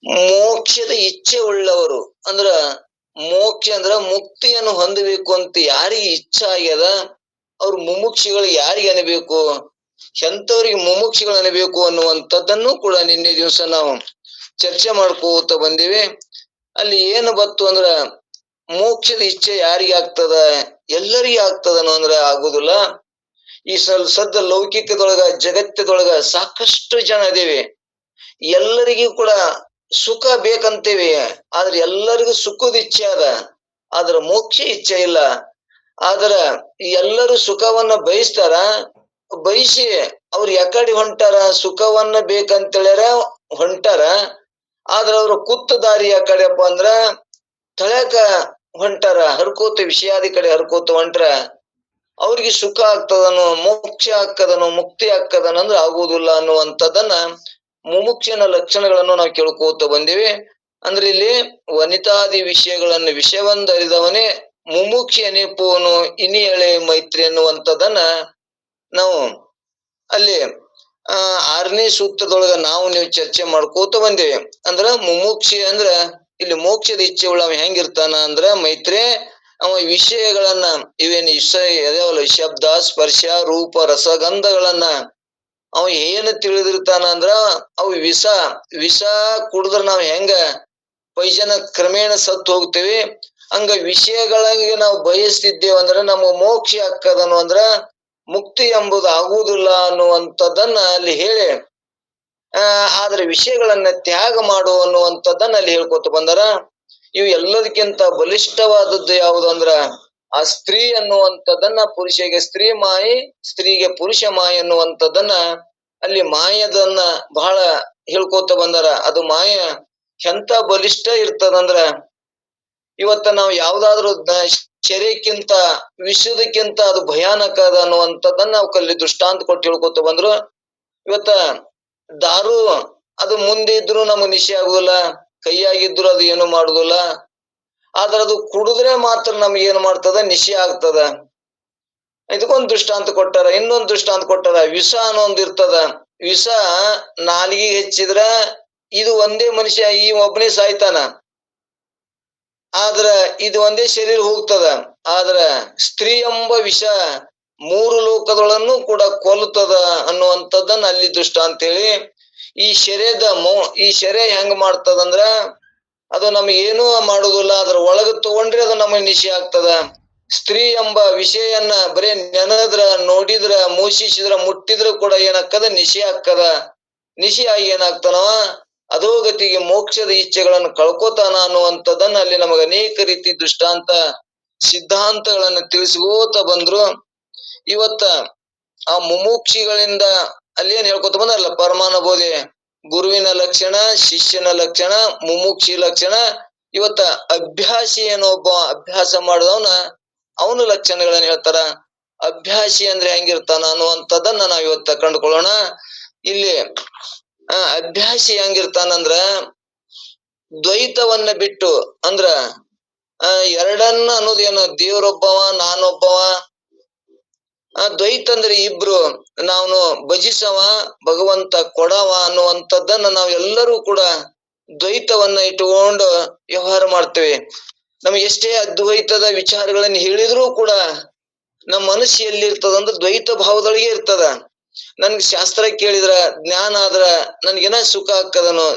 ಮೋಕ್ಷದ ಇಚ್ಛೆ ಉಳ್ಳವರು ಅಂದ್ರ ಮೋಕ್ಷ ಅಂದ್ರ ಮುಕ್ತಿಯನ್ನು ಹೊಂದಬೇಕು ಅಂತ ಯಾರಿಗೆ ಇಚ್ಛೆ ಆಗ್ಯದ ಅವ್ರ ಮುಮುಕ್ಷಿಗಳು ಯಾರಿಗೆ ಅನಬೇಕು, ಎಂತವ್ರಿಗೆ ಮುಮುಕ್ಷಿಗಳು ಅನಬೇಕು ಅನ್ನುವಂಥದ್ದನ್ನು ಕೂಡ ನಿನ್ನೆ ದಿವಸ ನಾವು ಚರ್ಚೆ ಮಾಡ್ಕೋತ ಬಂದಿವಿ. ಅಲ್ಲಿ ಏನು ಬತ್ತು ಅಂದ್ರ ಮೋಕ್ಷದ ಇಚ್ಛೆ ಯಾರಿಗೆ ಆಗ್ತದ, ಎಲ್ಲರಿಗೆ ಆಗ್ತದನು ಅಂದ್ರ ಆಗುದಿಲ್ಲ. ಈ ಸದ್ದ ಲೌಕಿಕದೊಳಗ ಜಗತ್ತದೊಳಗ ಸಾಕಷ್ಟು ಜನ ಅದೇವಿ, ಎಲ್ಲರಿಗೂ ಕೂಡ ಸುಖ ಬೇಕಂತೇವಿ, ಆದ್ರೆ ಎಲ್ಲರಿಗೂ ಸುಖದ ಇಚ್ಛೆ ಅದ, ಆದ್ರ ಮೋಕ್ಷ ಇಚ್ಛೆ ಇಲ್ಲ. ಆದ್ರ ಎಲ್ಲರೂ ಸುಖವನ್ನ ಬಯಸ್ತಾರ, ಬಯಸಿ ಅವ್ರು ಯಾಕಡೆ ಹೊಂಟಾರ, ಸುಖವನ್ನ ಬೇಕಂತೇಳ್ಯಾರ ಹೊಂಟಾರ. ಆದ್ರ ಅವ್ರ ಕೂತ ದಾರಿ ಯಾಕಡೆಪ್ಪ ಅಂದ್ರ ತಳ್ಯಾಕ ಹೊಂಟಾರ, ಹರ್ಕೋತ ವಿಷಯಾದಿ ಕಡೆ ಹರ್ಕೋತ ಹೊಂಟ್ರ ಅವ್ರಿಗೆ ಸುಖ ಆಗ್ತದನೋ, ಮೋಕ್ಷ ಆಗ್ತದನೋ, ಮುಕ್ತಿ ಆಗ್ತದನೋ ಅಂದ್ರೆ ಆಗುವುದಿಲ್ಲ ಅನ್ನುವಂಥದ್ದನ್ನ ಮುಮುಕ್ಷನ ಲಕ್ಷಣಗಳನ್ನು ನಾವು ಕೇಳ್ಕೋತ ಬಂದಿವಿ. ಅಂದ್ರೆ ಇಲ್ಲಿ ವನಿತಾದಿ ವಿಷಯಗಳನ್ನು ವಿಷಯವೊಂದರಿದವನೇ ಮುಮುಕ್ಷಿ ಅನೇಪುವನು ಇನಿಯಳೆ ಮೈತ್ರಿ ಅನ್ನುವಂಥದ್ದನ್ನ ನಾವು ಅಲ್ಲಿ 6ನೇ ಸೂಕ್ತದೊಳಗ ನಾವು ನೀವು ಚರ್ಚೆ ಮಾಡ್ಕೋತ ಬಂದೇವೆ. ಅಂದ್ರ ಮುಮುಕ್ಷಿ ಅಂದ್ರ ಇಲ್ಲಿ ಮೋಕ್ಷದ ಇಚ್ಛೆ ಉಳ್ಳವ ಹೆಂಗಿರ್ತಾನ ಅಂದ್ರ ಮೈತ್ರಿ, ಅವ ವಿಷಯಗಳನ್ನ ಇವೇನು ಅದಾವಲ್ಲ ಶಬ್ದ ಸ್ಪರ್ಶ ರೂಪ ರಸಗಂಧಗಳನ್ನ ಅವ ಏನು ತಿಳಿದಿರ್ತಾನ ಅಂದ್ರ ಅವು ವಿಷ ಕುಡಿದ್ರ ನಾವ್ ಹೆಂಗ ಪೈಜನ ಕ್ರಮೇಣ ಸತ್ತು ಹೋಗ್ತೇವಿ, ಹಂಗ ವಿಷಯಗಳಿಗೆ ನಾವು ಬಯಸ್ತಿದ್ದೇವಂದ್ರ ನಮ್ಮ ಮೋಕ್ಷ ಆಗ್ತದನು ಅಂದ್ರ ಮುಕ್ತಿ ಎಂಬುದು ಆಗುವುದಿಲ್ಲ ಅನ್ನುವಂಥದ್ದನ್ನ ಅಲ್ಲಿ ಹೇಳಿ ಆದ್ರೆ ವಿಷಯಗಳನ್ನ ತ್ಯಾಗ ಮಾಡು ಅನ್ನುವಂಥದ್ದನ್ನ ಅಲ್ಲಿ ಹೇಳ್ಕೊತ ಬಂದಾರ. ಇವು ಎಲ್ಲದಕ್ಕಿಂತ ಬಲಿಷ್ಠವಾದದ್ದು ಯಾವುದು ಅಂದ್ರ ಆ ಸ್ತ್ರೀ ಅನ್ನುವಂಥದ್ದನ್ನ, ಪುರುಷಗೆ ಸ್ತ್ರೀ ಮಾಯಿ, ಸ್ತ್ರೀಗೆ ಪುರುಷ ಮಾಯಿ ಅನ್ನುವಂಥದ್ದನ್ನ ಅಲ್ಲಿ ಮಾಯದನ್ನ ಬಹಳ ಹೇಳ್ಕೋತ ಬಂದಾರ. ಅದು ಮಾಯ ಎಂತ ಬಲಿಷ್ಠ ಇರ್ತದಂದ್ರ ಇವತ್ತ ನಾವು ಯಾವ್ದಾದ್ರು ಶರೀರಕ್ಕಿಂತ ವಿಷದಕ್ಕಿಂತ ಅದು ಭಯಾನಕ ಅದ ಅನ್ನುವಂಥದ್ದನ್ನ ನಾವು ಕಲ್ಲಿ ದೃಷ್ಟಾಂತ ಕೊಟ್ಟು ಹೇಳ್ಕೊತ ಬಂದ್ರು. ಇವತ್ತ ದಾರು ಅದು ಮುಂದೆ ಇದ್ರು ನಮಗ್ ನಿಶೆ ಆಗುದಿಲ್ಲ, ಕೈಯಾಗಿದ್ರು ಅದು ಏನು ಮಾಡುದಿಲ್ಲ, ಆದ್ರೆ ಅದು ಕುಡಿದ್ರೆ ಮಾತ್ರ ನಮ್ಗೆ ಏನ್ ಮಾಡ್ತದ, ನಿಶೆ ಆಗ್ತದ. ಇದಕ್ಕೊಂದು ದೃಷ್ಟಾಂತ ಕೊಟ್ಟಾರ. ಇನ್ನೊಂದು ದೃಷ್ಟಾಂತ ಕೊಟ್ಟಾರ, ವಿಷ ಅನ್ನೊಂದ್ ಇರ್ತದ. ವಿಷ ನಾಲಿಗೆ ಹೆಚ್ಚಿದ್ರ ಇದು ಒಂದೇ ಮನುಷ್ಯ ಈ ಒಬ್ಬನೇ ಸಾಯ್ತಾನ, ಆದ್ರ ಇದು ಒಂದೇ ಶರೀರ ಹೋಗ್ತದ. ಆದ್ರ ಸ್ತ್ರೀ ಎಂಬ ವಿಷ 3 ಲೋಕದೊಳನ್ನು ಕೂಡ ಕೊಲ್ಲುತ್ತದ ಅನ್ನುವಂಥದ್ದನ್ನ ಅಲ್ಲಿ ದೃಷ್ಟಾಂತ ಹೇಳಿ, ಈ ಶರೀರ ಹೆಂಗ್ ಮಾಡ್ತದಂದ್ರ ಅದು ನಮ್ಗೆ ಏನೂ ಮಾಡುದಿಲ್ಲ, ಅದ್ರ ಒಳಗ ತಗೊಂಡ್ರೆ ಅದು ನಮಗ್ ನಿಶೆ ಆಗ್ತದ. ಸ್ತ್ರೀ ಎಂಬ ವಿಷಯನ್ನ ಬರೇ ನೆನದ್ರ, ನೋಡಿದ್ರ, ಮೋಷಿಸಿದ್ರ, ಮುಟ್ಟಿದ್ರ ಕೂಡ ಏನಾಗ್ತದ, ನಿಶೆ ಆಗ್ತದ. ನಿಶೆ ಆಗಿ ಏನಾಗ್ತಾನವ ಅಧೋಗತಿಗೆ ಮೋಕ್ಷದ ಇಚ್ಛೆಗಳನ್ನು ಕಳ್ಕೋತಾನ ಅನ್ನುವಂಥದ್ದನ್ನ ಅಲ್ಲಿ ನಮಗೆ ಅನೇಕ ರೀತಿ ದೃಷ್ಟಾಂತ ಸಿದ್ಧಾಂತಗಳನ್ನ ತಿಳಿಸ್ಕೋತ ಬಂದ್ರು. ಇವತ್ತ ಆ ಮುಮುಕ್ಷಿಗಳಿಂದ ಅಲ್ಲಿ ಏನ್ ಹೇಳ್ಕೊತ ಬಂದ್ರಲ್ಲ, ಪರಮಾನುಬೋಧಿ ಗುರುವಿನ ಲಕ್ಷಣ, ಶಿಷ್ಯನ ಲಕ್ಷಣ, ಮುಮುಕ್ಷಿ ಲಕ್ಷಣ. ಇವತ್ತ ಅಭ್ಯಾಸಿ ಏನೊಬ್ಬ ಅಭ್ಯಾಸ ಮಾಡಿದವನ ಅವನ ಲಕ್ಷಣಗಳನ್ನ ಹೇಳ್ತಾರ. ಅಭ್ಯಾಸಿ ಅಂದ್ರೆ ಹೆಂಗಿರ್ತಾನ ಅನ್ನುವಂಥದ್ದನ್ನ ನಾವ್ ಇವತ್ತ ಕಂಡುಕೊಳ್ಳೋಣ. ಇಲ್ಲಿ ಅಭ್ಯಾಸಿ ಹೆಂಗಿರ್ತಾನಂದ್ರ ದ್ವೈತವನ್ನ ಬಿಟ್ಟು, ಅಂದ್ರ ಎರಡನ್ನ ಅನ್ನೋದೇನು, ದೇವ್ರೊಬ್ಬವ ನಾನೊಬ್ಬವ. ದ್ವೈತ ಅಂದ್ರೆ ಇಬ್ರು, ನಾವು ಭಜಿಸವ ಭಗವಂತ ಕೊಡವ ಅನ್ನುವಂಥದ್ದನ್ನ ನಾವ್ ಎಲ್ಲರೂ ಕೂಡ ದ್ವೈತವನ್ನ ಇಟ್ಟುಕೊಂಡು ವ್ಯವಹಾರ ಮಾಡ್ತೇವೆ. ನಮ್ಗೆ ಎಷ್ಟೇ ಅದ್ವೈತದ ವಿಚಾರಗಳನ್ನ ಹೇಳಿದ್ರೂ ಕೂಡ ನಮ್ಮ ಮನಸ್ಸು ಎಲ್ಲಿರ್ತದಂದ್ರೆ ದ್ವೈತ ಭಾವದೊಳಗೆ ಇರ್ತದ. ನನ್ಗೆ ಶಾಸ್ತ್ರ ಕೇಳಿದ್ರ, ಜ್ಞಾನ ಆದ್ರ ನನ್ಗೇನ ಸುಖ ಆಗ್ತದನು,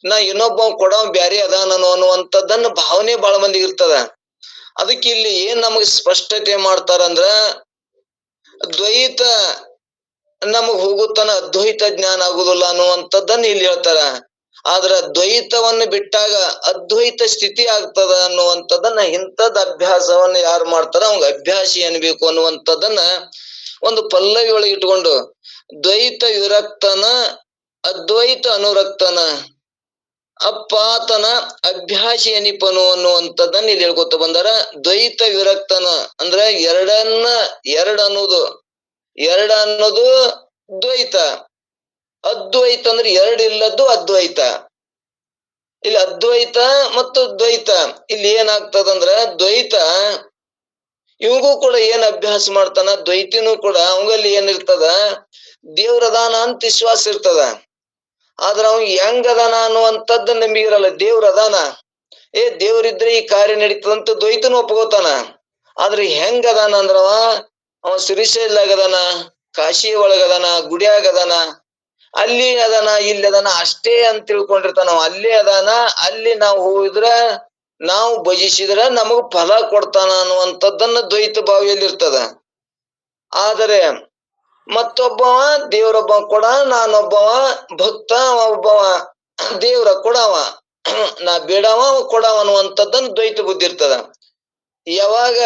ನಾ ಇನ್ನೊಬ್ಬ ಕೊಡವ ಬ್ಯಾರೆ ಅದಾನನು ಅನ್ನುವಂಥದ್ದನ್ನ ಭಾವನೆ ಬಹಳ ಮಂದಿಗೆ ಇರ್ತದ. ಅದಕ್ಕೆ ಇಲ್ಲಿ ಏನ್ ನಮಗ್ ಸ್ಪಷ್ಟತೆ ಮಾಡ್ತಾರಂದ್ರ, ದ್ವೈತ ನಮಗ್ ಹೋಗುತ್ತಾನ ಅದ್ವೈತ ಜ್ಞಾನ ಆಗುದಿಲ್ಲ ಅನ್ನುವಂಥದ್ದನ್ನ ಇಲ್ಲಿ ಹೇಳ್ತಾರ. ಆದ್ರ ದ್ವೈತವನ್ನ ಬಿಟ್ಟಾಗ ಅದ್ವೈತ ಸ್ಥಿತಿ ಆಗ್ತದ ಅನ್ನುವಂಥದ್ದನ್ನ, ಇಂಥದ್ ಅಭ್ಯಾಸವನ್ನ ಯಾರು ಮಾಡ್ತಾರ ಅವಂಗ ಅಭ್ಯಾಸಿ ಅನ್ಬೇಕು ಅನ್ನುವಂಥದ್ದನ್ನ ಒಂದು ಪಲ್ಲವಿ ಒಳಗೆ ಇಟ್ಕೊಂಡು, ದ್ವೈತ ವಿರಕ್ತನ ಅದ್ವೈತ ಅನುರಕ್ತನ ಅಪ್ಪಾತನ ಅಭ್ಯಾಸಿ ಅನಿಪನು ಅನ್ನುವಂಥದ್ದನ್ನ ಇಲ್ಲಿ ಹೇಳ್ಕೊತ ಬಂದಾರ. ದ್ವೈತ ವಿರಕ್ತನ ಅಂದ್ರ ಎರಡು ಅನ್ನೋದು ದ್ವೈತ, ಅದ್ವೈತ ಅಂದ್ರೆ ಎರಡಿಲ್ಲದ್ದು ಅದ್ವೈತ. ಇಲ್ಲಿ ಅದ್ವೈತ ಮತ್ತು ದ್ವೈತ ಇಲ್ಲಿ ಏನಾಗ್ತದಂದ್ರ, ದ್ವೈತ ಇವಂಗೂ ಕೂಡ ಏನ್ ಅಭ್ಯಾಸ ಮಾಡ್ತಾನ, ದ್ವೈತಿನೂ ಕೂಡ ಅವಂಗಲ್ಲಿ ಏನಿರ್ತದ, ದೇವ್ರದಾನ ಅಂತ ವಿಶ್ವಾಸ ಇರ್ತದ. ಆದ್ರ ಅವ್ ಹೆಂಗ್ ಅದಾನ ಅನ್ನುವಂಥದ್ದು ನಮಗಿರಲ್ಲ. ದೇವ್ರ ಅದಾನ, ದೇವ್ರಿದ್ರೆ ಈ ಕಾರ್ಯ ನಡೀತದಂತ ದ್ವೈತನು ಒಪ್ಕೋತಾನ. ಆದ್ರೆ ಹೆಂಗ್ ಅದಾನ ಅಂದ್ರವ ಶ್ರೀಶೈಲಾಗದಾನ, ಕಾಶಿ ಒಳಗದಾನ, ಗುಡಿಯಾಗದಾನ, ಅಲ್ಲಿ ಅದಾನ, ಇಲ್ಲಿ ಅದಾನ ಅಷ್ಟೇ ಅಂತ ತಿಳ್ಕೊಂಡಿರ್ತಾನ. ಅಲ್ಲೇ ಅದಾನ, ಅಲ್ಲಿ ನಾವು ಹೋಗಿದ್ರ ನಾವು ಭಜಿಸಿದ್ರ ನಮಗ್ ಫಲ ಕೊಡ್ತಾನ ಅನ್ನುವಂಥದ್ದನ್ನ ದ್ವೈತ ಭಾವಿಯಲ್ಲಿ ಇರ್ತದ. ಆದರೆ ಮತ್ತೊಬ್ಬವ ದೇವ್ರೊಬ್ಬ ಕೊಡ, ನಾನೊಬ್ಬವ ಭಕ್ತ, ಒಬ್ಬವ ದೇವ್ರ ಕೊಡವ, ನಾ ಬೇಡವ ಕೊಡವ ಅನ್ನುವಂಥದ್ದನ್ನ ದ್ವೈತ ಬುದ್ಧಿ ಇರ್ತದ. ಯಾವಾಗ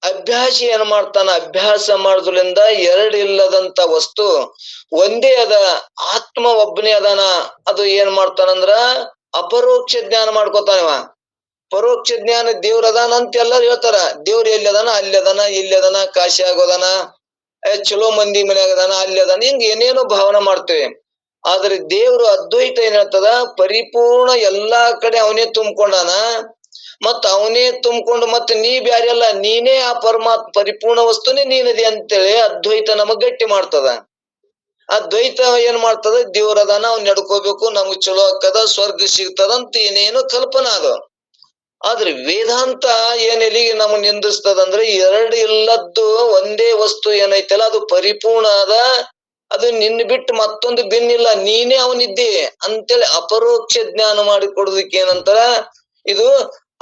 ಅಭ್ಯಾಸ ಏನ್ ಮಾಡ್ತಾನ, ಅಭ್ಯಾಸ ಮಾಡುದ್ರಿಂದ ಎರಡಿಲ್ಲದಂತ ವಸ್ತು ಒಂದೇ ಅದ, ಆತ್ಮ ಒಬ್ಬನೇ ಅದಾನ. ಅದು ಏನ್ ಮಾಡ್ತಾನಂದ್ರ ಅಪರೋಕ್ಷ ಜ್ಞಾನ ಮಾಡ್ಕೋತಾನವ. ಪರೋಕ್ಷ ಜ್ಞಾನ ದೇವ್ರ ಅದಾನ ಅಂತ ಎಲ್ಲರೂ ಹೇಳ್ತಾರ. ದೇವ್ರ ಎಲ್ಲಿ ಅದಾನ, ಅಲ್ಲಿ ಅದಾನ, ಇಲ್ಲಿ ಅದಾನ, ಕಾಶಿ ಆಗೋದಾನ, ಚಲೋ ಮಂದಿ ಮನ್ಯಾಗ ಅದಾನ, ಅಲ್ಲಿ ಅದಾನ, ಹಿಂಗ ಏನೇನೋ ಭಾವನೆ ಮಾಡ್ತೇವೆ. ಆದ್ರೆ ದೇವ್ರು ಅದ್ವೈತ ಏನ್ ಹೇಳ್ತದ, ಪರಿಪೂರ್ಣ ಎಲ್ಲಾ ಕಡೆ ಅವನೇ ತುಂಬಿಕೊಂಡಾನ. ಮತ್ತ ಅವನೇ ತುಂಬಿಕೊಂಡು ಮತ್ತೆ ನೀ ಬ್ಯಾರೆ ಅಲ್ಲ, ನೀನೇ ಆ ಪರಮಾತ್ಮ ಪರಿಪೂರ್ಣ ವಸ್ತುನೇ ನೀನದಿ ಅಂತೇಳಿ ಅದ್ವೈತ ನಮಗ್ ಗಟ್ಟಿ ಮಾಡ್ತದ. ಅದ್ವೈತ ಏನ್ ಮಾಡ್ತದ, ದೇವ್ರ ಅದಾನ, ಅವ್ನ್ ನಡ್ಕೋಬೇಕು, ನಮಗ್ ಚಲೋ ಆಕ್ಕದ, ಸ್ವರ್ಗ ಸಿಗ್ತದಂತ ಏನೇನೋ ಕಲ್ಪನಾ ಅದು. ಆದ್ರೆ ವೇದಾಂತ ಏನ್ ಎಲ್ಲಿಗೆ ನಮಗ್ ನಿಂದಿಸ್ತದಂದ್ರೆ, ಎರಡು ಇಲ್ಲದ್ದು ಒಂದೇ ವಸ್ತು ಏನೈತಲ್ಲ ಅದು ಪರಿಪೂರ್ಣ ಅದ, ಅದು ನಿನ್ನ ಬಿಟ್ಟು ಮತ್ತೊಂದು ಭಿನ್ನಿಲ್ಲ, ನೀನೇ ಅವನಿದ್ದಿ ಅಂತೇಳಿ ಅಪರೋಕ್ಷ ಜ್ಞಾನ ಮಾಡಿ ಕೊಡೋದಕ್ಕೆ ಏನಂತಾರ, ಇದು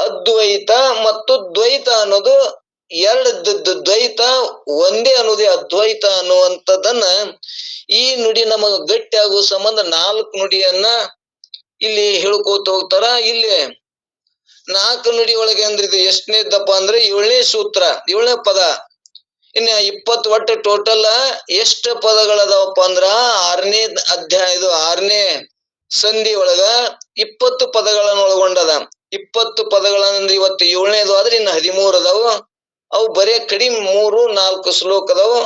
ಅದ್ವೈತ ಮತ್ತು ದ್ವೈತ ಅನ್ನೋದು ಎರಡು ದ್ವೈತ ಒಂದೇ ಅನ್ನೋದೇ ಅದ್ವೈತ ಅನ್ನುವಂಥದ್ದನ್ನ ಈ ನುಡಿ ನಮಗ ಗಟ್ಟಿ ಆಗುವ ಸಂಬಂಧ 4 ನುಡಿಯನ್ನ ಇಲ್ಲಿ ಹೇಳ್ಕೋತ ಹೋಗ್ತಾರ. ಇಲ್ಲಿ 4 ನುಡಿ ಒಳಗೆ ಅಂದ್ರೆ ಇದು ಎಷ್ಟನೇದಪ್ಪ ಅಂದ್ರೆ 7ನೇ ಸೂತ್ರ, 7ನೇ ಪದ. ಇನ್ನ 20 ಒಟ್ಟು ಟೋಟಲ್ ಎಷ್ಟು ಪದಗಳದಾವಪ್ಪ ಅಂದ್ರ 6ನೇ ಅಧ್ಯಾಯದು 6ನೇ ಸಂಧಿ ಒಳಗ 20 ಪದಗಳನ್ನು ಒಳಗೊಂಡದ. 20 ಪದಗಳಂದ್ರೆ ಇವತ್ತು 7ನೇದು ಆದ್ರೆ ಇನ್ನು 13 ಅದಾವು. ಅವು ಬರೇ ಕಡಿಮೆ 3-4 ಶ್ಲೋಕ ಅದಾವು.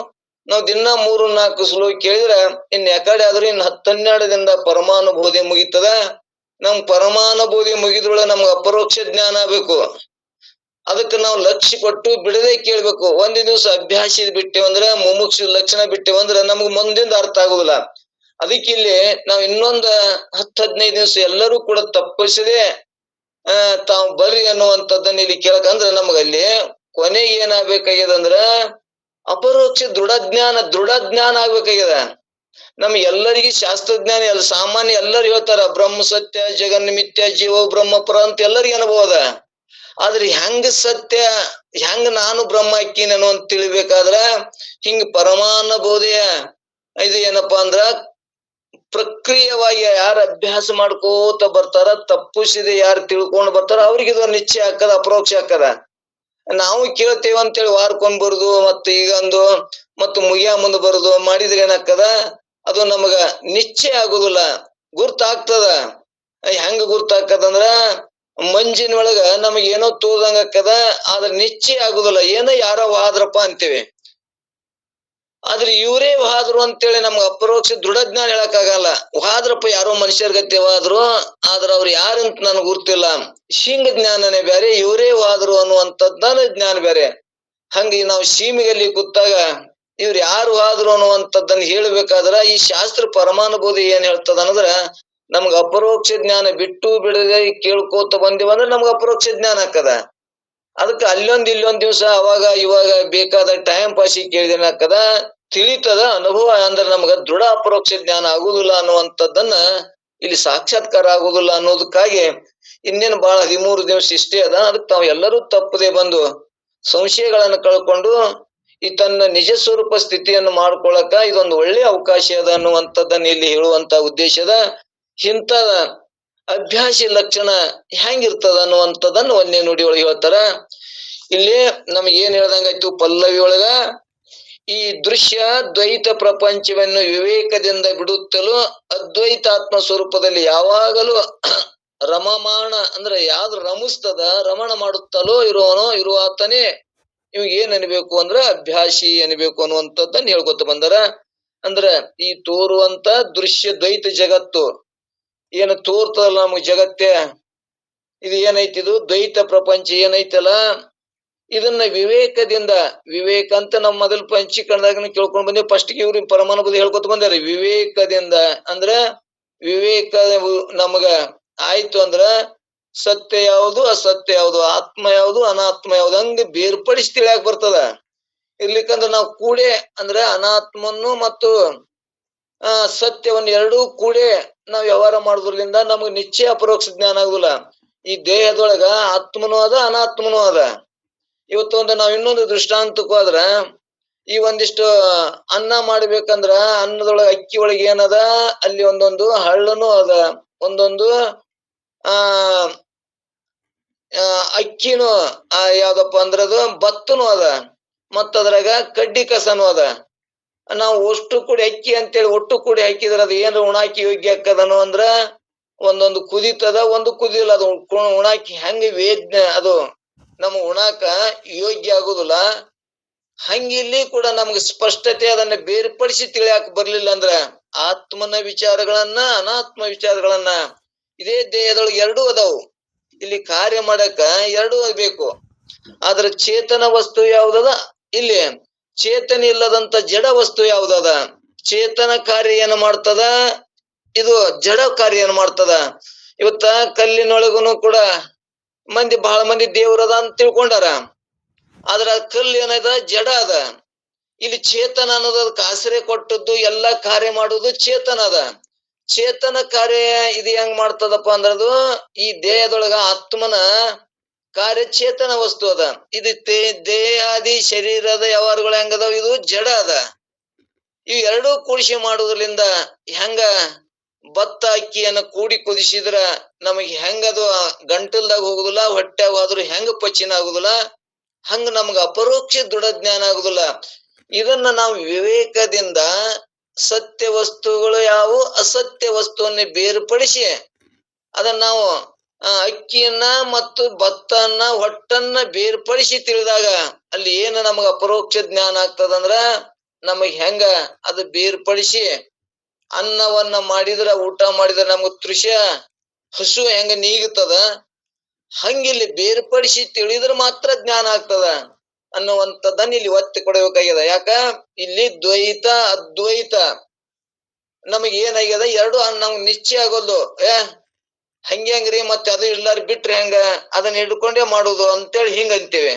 ನಾವ್ ದಿನ 3-4 ಶ್ಲೋಕ ಕೇಳಿದ್ರೆ ಇನ್ ಯಾಕಡೆ ಆದ್ರೂ ಇನ್ 10-12ದಿಂದ ಪರಮಾನುಭೂತಿ ಮುಗಿತದ. ನಮ್ ಪರಮಾನುಭೂತಿ ಮುಗಿದ್ರೊಳ ನಮ್ಗೆ ಅಪರೋಕ್ಷ ಜ್ಞಾನ ಆಗ್ಬೇಕು. ಅದಕ್ಕೆ ನಾವು ಲಕ್ಷ್ಯ ಕೊಟ್ಟು ಬಿಡದೆ ಕೇಳ್ಬೇಕು. ಒಂದ್ ದಿವಸ ಅಭ್ಯಾಸ ಬಿಟ್ಟೇವಂದ್ರ, ಮುಮುಕ್ಷ ಲಕ್ಷಣ ಬಿಟ್ಟೇವಂದ್ರ ನಮ್ಗ್ ಮುಂದಿಂದ ಅರ್ಥ ಆಗುದಿಲ್ಲ. ಅದಕ್ಕೆ ಇಲ್ಲಿ ನಾವ್ ಇನ್ನೊಂದ್ 10-15 ದಿವಸ ಎಲ್ಲರೂ ಕೂಡ ತಪ್ಪಿಸದೆ ತಾವು ಬರ್ರಿ ಅನ್ನುವಂಥದ್ದನ್ನ ಇಲ್ಲಿ ಕೇಳಕಂದ್ರ ನಮಗಲ್ಲಿ ಕೊನೆಗೆ ಏನಾಗ್ಬೇಕಾಗ್ಯದಂದ್ರ ಅಪರೋಕ್ಷ ದೃಢ ಜ್ಞಾನ ಆಗ್ಬೇಕಾಗ್ಯದ. ನಮ್ಗೆ ಎಲ್ಲರಿಗೂ ಶಾಸ್ತ್ರಜ್ಞಾನ ಎಲ್ಲ ಸಾಮಾನ್ಯ ಎಲ್ಲರೂ ಹೇಳ್ತಾರ ಬ್ರಹ್ಮ ಸತ್ಯ, ಜಗನ್ ಮಿಥ್ಯ, ಜೀವ ಬ್ರಹ್ಮಪರ ಅಂತ ಎಲ್ಲರಿಗೂ ಅನುಭವ ಅದ. ಆದ್ರೆ ಹೆಂಗ ಸತ್ಯ, ಹೆಂಗ ನಾನು ಬ್ರಹ್ಮ ಅಕ್ಕಿನೇನು ಅಂತ ತಿಳಿಬೇಕಾದ್ರ ಹಿಂಗ ಪರಮಾನುಭೂತಿಯ ಇದು ಏನಪ್ಪಾ ಅಂದ್ರ ಪ್ರಕ್ರಿಯವಾಗಿ ಯಾರು ಅಭ್ಯಾಸ ಮಾಡ್ಕೋತ ಬರ್ತಾರ, ತಪ್ಪಿಸಿದೆ ಯಾರು ತಿಳ್ಕೊಂಡ್ ಬರ್ತಾರ ಅವ್ರಿಗೆ ಇದು ನಿಶ್ಚಯ ಹಾಕದ, ಅಪರೋಕ್ಷ ಹಾಕದ. ನಾವು ಕೇಳ್ತೇವ ಅಂತೇಳಿ ವಾರಕ್ಕೊಂದ್ ಬರುದು, ಮತ್ತ ಈಗೊಂದು ಮತ್ತ ಮುಗಿಯ ಮುಂದ್ ಬರುದು ಮಾಡಿದ್ರೆ ಏನಾಗ್ತದ, ಅದು ನಮಗ ನಿಶ್ಚಯ ಆಗುದಿಲ್ಲ, ಗುರ್ತಾಗ್ತದ. ಹೆಂಗ ಗುರ್ತಾಕದಂದ್ರ ಮಂಜಿನ ಒಳಗ ನಮಗ್ ಏನೋ ತೋದಂಗ ಆಕ್ಕದ, ಆದ್ರೆ ನಿಶ್ಚಯ ಆಗುದಿಲ್ಲ, ಏನೋ ಯಾರೋ ವಾದ್ರಪ್ಪ ಅಂತೇವಿ. ಆದ್ರೆ ಇವರೇ ವಾದ್ರು ಅಂತೇಳಿ ನಮ್ಗೆ ಅಪರೋಕ್ಷ ದೃಢಜ್ಞಾನ ಹೇಳಕ್ ಆಗಲ್ಲ. ವಾದ್ರಪ್ಪ ಯಾರೋ ಮನುಷ್ಯರ ಗತಿ ವಾದ್ರು, ಆದ್ರ ಅವ್ರು ಯಾರಂತ ನನ್ಗೆ ಗುರ್ತಿಲ್ಲ. ಹಿಂಗ ಜ್ಞಾನನೇ ಬೇರೆ, ಇವರೇ ವಾದ್ರು ಅನ್ನುವಂಥದ್ದನ ಜ್ಞಾನ ಬೇರೆ. ಹಂಗೆ ನಾವು ಸೀಮೆಗಲ್ಲಿ ಕೂತಾಗ ಇವ್ರು ಯಾರು ವಾದ್ರು ಅನ್ನುವಂಥದ್ದನ್ನ ಹೇಳ್ಬೇಕಾದ್ರ ಈ ಶಾಸ್ತ್ರ ಪರಮಾನುಭೂತಿ ಏನ್ ಹೇಳ್ತದ ಅನ್ನದ್ರ ನಮ್ಗ ಅಪರೋಕ್ಷ ಜ್ಞಾನ ಬಿಟ್ಟು ಬಿಡದೆ ಕೇಳ್ಕೋತ ಬಂದಿವಂದ್ರೆ ನಮ್ಗ ಅಪರೋಕ್ಷ ಜ್ಞಾನ ಹಾಕದ. ಅದಕ್ಕೆ ಅಲ್ಲೊಂದ್ ಇಲ್ಲೊಂದ್ ದಿವ್ಸ ಅವಾಗ ಇವಾಗ ಬೇಕಾದ ಟೈಮ್ ಪಾಸಿಗೆ ಕೇಳಿದೇನಾಕದ, ತಿಳಿತದ ಅನುಭವ ಅಂದ್ರೆ ನಮ್ಗ ದೃಢ ಅಪರೋಕ್ಷ ಜ್ಞಾನ ಆಗುದಿಲ್ಲ ಅನ್ನುವಂಥದ್ದನ್ನ ಇಲ್ಲಿ ಸಾಕ್ಷಾತ್ಕಾರ ಆಗುದಿಲ್ಲ ಅನ್ನೋದಕ್ಕಾಗಿ ಇನ್ನೇನು ಬಹಳ 13 ದಿವಸ ಇಷ್ಟೇ ಅದ. ಅದಕ್ಕೆ ತಾವು ಎಲ್ಲರೂ ತಪ್ಪದೆ ಬಂದು ಸಂಶಯಗಳನ್ನು ಕಳ್ಕೊಂಡು ಈ ತನ್ನ ನಿಜ ಸ್ವರೂಪ ಸ್ಥಿತಿಯನ್ನು ಮಾಡ್ಕೊಳಕ ಇದೊಂದು ಒಳ್ಳೆ ಅವಕಾಶ ಅದ ಅನ್ನುವಂಥದ್ದನ್ನ ಇಲ್ಲಿ ಹೇಳುವಂತ ಉದ್ದೇಶದ. ಇಂಥ ಅಭ್ಯಾಸಿ ಲಕ್ಷಣ ಹೆಂಗಿರ್ತದ ಅನ್ನುವಂಥದ್ದನ್ನು 1ನೇ ನುಡಿ ಒಳಗೆ ಹೇಳ್ತಾರ. ಇಲ್ಲಿ ನಮ್ಗೆ ಏನ್ ಹೇಳ್ದಂಗಾಯ್ತು ಪಲ್ಲವಿ ಒಳಗ, ಈ ದೃಶ್ಯ ದ್ವೈತ ಪ್ರಪಂಚವನ್ನು ವಿವೇಕದಿಂದ ಬಿಡುತ್ತಲೂ ಅದ್ವೈತಾತ್ಮ ಸ್ವರೂಪದಲ್ಲಿ ಯಾವಾಗಲೂ ರಮಮಾಣ ಅಂದ್ರೆ ಯಾವ್ದು ರಮಿಸ್ತದ, ರಮಣ ಮಾಡುತ್ತಲೋ ಇರುವಾತನೇ ಇವಾಗ ಏನ್ ಅನ್ಬೇಕು ಅಂದ್ರ ಅಭ್ಯಾಸಿ ಅನ್ಬೇಕು ಅನ್ನುವಂಥದ್ದನ್ನ ಹೇಳ್ಕೊತ ಬಂದಾರ. ಅಂದ್ರ ಈ ತೋರುವಂತ ದೃಶ್ಯ ದ್ವೈತ ಜಗತ್ತು ಏನು ತೋರ್ತದಲ್ಲ ನಮಗ್ ಜಗತ್ತೇ, ಇದು ಏನೈತಿ, ಇದು ದ್ವೈತ ಪ್ರಪಂಚ ಏನೈತಲ್ಲ, ಇದನ್ನ ವಿವೇಕದಿಂದ, ವಿವೇಕ ಅಂತ ನಮ್ಮ ಮೊದಲು ಪಂಚೀಕರಣದಾಗ ಕೇಳ್ಕೊಂಡ್ ಬಂದೇವಿ. ಫಸ್ಟ್ ಇವ್ರು ಪರಮಾನುಭೂತಿ ಹೇಳ್ಕೊತ ಬಂದಾರೆ. ವಿವೇಕದಿಂದ ಅಂದ್ರ ವಿವೇಕ ನಮಗ ಆಯ್ತು ಅಂದ್ರ ಸತ್ಯ ಯಾವುದು ಅಸತ್ಯ ಯಾವುದು, ಆತ್ಮ ಯಾವುದು ಅನಾತ್ಮ ಯಾವುದು ಹಂಗ ಬೇರ್ಪಡಿಸಿ ತಿಳಿಯಾಕ ಬರ್ತದ. ಇರ್ಲಿಕ್ಕಂದ್ರ ನಾವು ಕೂಡೆ ಅಂದ್ರೆ ಅನಾತ್ಮನ್ನು ಮತ್ತು ಸತ್ಯವನ್ನ ಎರಡೂ ಕೂಡೆ ನಾವ್ ವ್ಯವಹಾರ ಮಾಡುದ್ರಲಿಂದ ನಮಗ್ ನಿಶ್ಚಯ ಅಪರೋಕ್ಷ ಜ್ಞಾನ ಆಗುದಿಲ್ಲ. ಈ ದೇಹದೊಳಗ ಆತ್ಮನೂ ಅದ ಅನಾತ್ಮನೂ ಅದ. ಇವತ್ತೊಂದು ನಾವ್ ಇನ್ನೊಂದು ದೃಷ್ಟಾಂತಕ್ಕೂ ಹೋದ್ರ ಈ ಒಂದಿಷ್ಟು ಅನ್ನ ಮಾಡ್ಬೇಕಂದ್ರ ಅನ್ನದೊಳಗ ಅಕ್ಕಿ ಒಳಗೆ ಏನದ, ಅಲ್ಲಿ ಒಂದೊಂದು ಹಳ್ಳನು ಅದ, ಒಂದೊಂದು ಆ ಅಕ್ಕಿನೂ ಯಾವ್ದಪ್ಪ ಅಂದ್ರದು ಭತ್ತನು ಅದ, ಮತ್ತ ಅದ್ರಾಗ ಕಡ್ಡಿ ಕಸನು ಅದ. ನಾವು ಅಷ್ಟು ಕೂಡಿ ಅಕ್ಕಿ ಅಂತೇಳಿ ಒಟ್ಟು ಕೂಡಿ ಹಾಕಿದ್ರ ಅದು ಏನ್ರ ಉಣಾಕಿ ಯೋಗ್ಯ ಆಕ್ಕದನು ಅಂದ್ರ ಒಂದೊಂದು ಕುದಿತದ, ಒಂದು ಕುದಿಲ್ಲ. ಅದು ಉಣಾಕಿ ಹೆಂಗ ವೇದ್ಯ ಅದು ನಮಗ್ ಉಣಾಕ ಯೋಗ್ಯ ಆಗುದಿಲ್ಲ. ಹಂಗ ಇಲ್ಲಿ ಕೂಡ ನಮ್ಗೆ ಸ್ಪಷ್ಟತೆ ಅದನ್ನ ಬೇರ್ಪಡಿಸಿ ತಿಳಿಯಾಕ ಬರ್ಲಿಲ್ಲ ಅಂದ್ರ ಆತ್ಮನ ವಿಚಾರಗಳನ್ನ ಅನಾತ್ಮ ವಿಚಾರಗಳನ್ನ ಇದೇ ದೇಹದೊಳಗೆ ಎರಡೂ ಅದಾವು. ಇಲ್ಲಿ ಕಾರ್ಯ ಮಾಡಕ ಎರಡೂ ಬೇಕು. ಆದ್ರ ಚೇತನ ವಸ್ತು ಯಾವ್ದದ, ಇಲ್ಲಿ ಚೇತನ ಇಲ್ಲದಂತ ಜಡ ವಸ್ತು ಯಾವ್ದದ. ಚೇತನ ಕಾರ್ಯ ಏನು ಮಾಡ್ತದ, ಇದು ಜಡ ಕಾರ್ಯ ಏನು ಮಾಡ್ತದ. ಇವತ್ತ ಕಲ್ಲಿನೊಳಗುನು ಕೂಡ ಬಹಳ ಮಂದಿ ದೇವ್ರದ ಅಂತ ತಿಳ್ಕೊಂಡಾರ. ಆದ್ರ ಕಲ್ಲು ಏನದ, ಜಡ ಅದ. ಇಲ್ಲಿ ಚೇತನ ಅನ್ನೋದು ಅದಕ್ಕೆ ಆಶ್ರಯ ಕೊಟ್ಟದ್ದು, ಎಲ್ಲಾ ಕಾರ್ಯ ಮಾಡುವುದು ಚೇತನ ಅದ. ಚೇತನ ಕಾರ್ಯ ಇದು ಹೆಂಗ್ ಮಾಡ್ತದಪ್ಪ ಅಂದ್ರದು ಈ ದೇಹದೊಳಗ ಆತ್ಮನ ಕಾರ್ಯ ಚೇತನ ವಸ್ತು ಅದ. ಇದು ದೇಹಾದಿ ಶರೀರದ ವ್ಯವಹಾರಗಳು ಹೆಂಗದಾವ, ಇದು ಜಡ ಅದ. ಇವು ಎರಡೂ ಕೂಡಿಸಿ ಮಾಡುವುದರಿಂದ ಹೆಂಗ ಭತ್ತ ಅಕ್ಕಿಯನ್ನ ಕೂಡಿ ಕುದಿಸಿದ್ರ ನಮಗ್ ಹೆಂಗದು ಗಂಟಲ್ದಾಗ ಹೋಗುದಿಲ್ಲ, ಹೊಟ್ಟ್ಯಾಗ ಹೋದ್ರು ಹೆಂಗ ಪಚನ ಆಗುದಿಲ್ಲ, ಹಂಗ ನಮ್ಗ ಅಪರೋಕ್ಷ ದೃಢ ಜ್ಞಾನ ಆಗುದಿಲ್ಲ. ಇದನ್ನ ನಾವು ವಿವೇಕದಿಂದ ಸತ್ಯ ವಸ್ತುಗಳು ಯಾವುವು ಅಸತ್ಯ ವಸ್ತುವನ್ನೇ ಬೇರ್ಪಡಿಸಿ ಅದನ್ನ ನಾವು ಅಕ್ಕಿಯನ್ನ ಮತ್ತು ಭತ್ತನ್ನ ಹೊಟ್ಟನ್ನ ಬೇರ್ಪಡಿಸಿ ತಿಳಿದಾಗ ಅಲ್ಲಿ ಏನು ನಮಗ ಅಪರೋಕ್ಷ ಜ್ಞಾನ ಆಗ್ತದಂದ್ರ ನಮಗ್ ಹೆಂಗ ಅದು ಬೇರ್ಪಡಿಸಿ ಅನ್ನವನ್ನ ಮಾಡಿದ್ರ ಊಟ ಮಾಡಿದ್ರ ನಮಗ ತೃಷ ಹಸು ಹೆಂಗ ನೀಗುತ್ತದ ಹಂಗಿಲ್ಲಿ ಬೇರ್ಪಡಿಸಿ ತಿಳಿದ್ರ ಮಾತ್ರ ಜ್ಞಾನ ಆಗ್ತದ ಅನ್ನುವಂಥದ್ದನ್ನ ಇಲ್ಲಿ ಒತ್ತಿ ಕೊಡಬೇಕಾಗ್ಯದ. ಯಾಕ ಇಲ್ಲಿ ದ್ವೈತ ಅದ್ವೈತ ನಮಗ್ ಏನಾಗ್ಯದ, ಎರಡು ನಮ್ಗೆ ನಿಶ್ಚಯ ಆಗೋದು. ಹಂಗ್ರಿ ಮತ್ತೆ ಅದು ಇಲ್ಲಾರ ಬಿಟ್ರೆ ಹೆಂಗ, ಅದನ್ನ ಹಿಡ್ಕೊಂಡೇ ಮಾಡುದು ಅಂತೇಳಿ ಹಿಂಗ ಅಂತೀವಿ.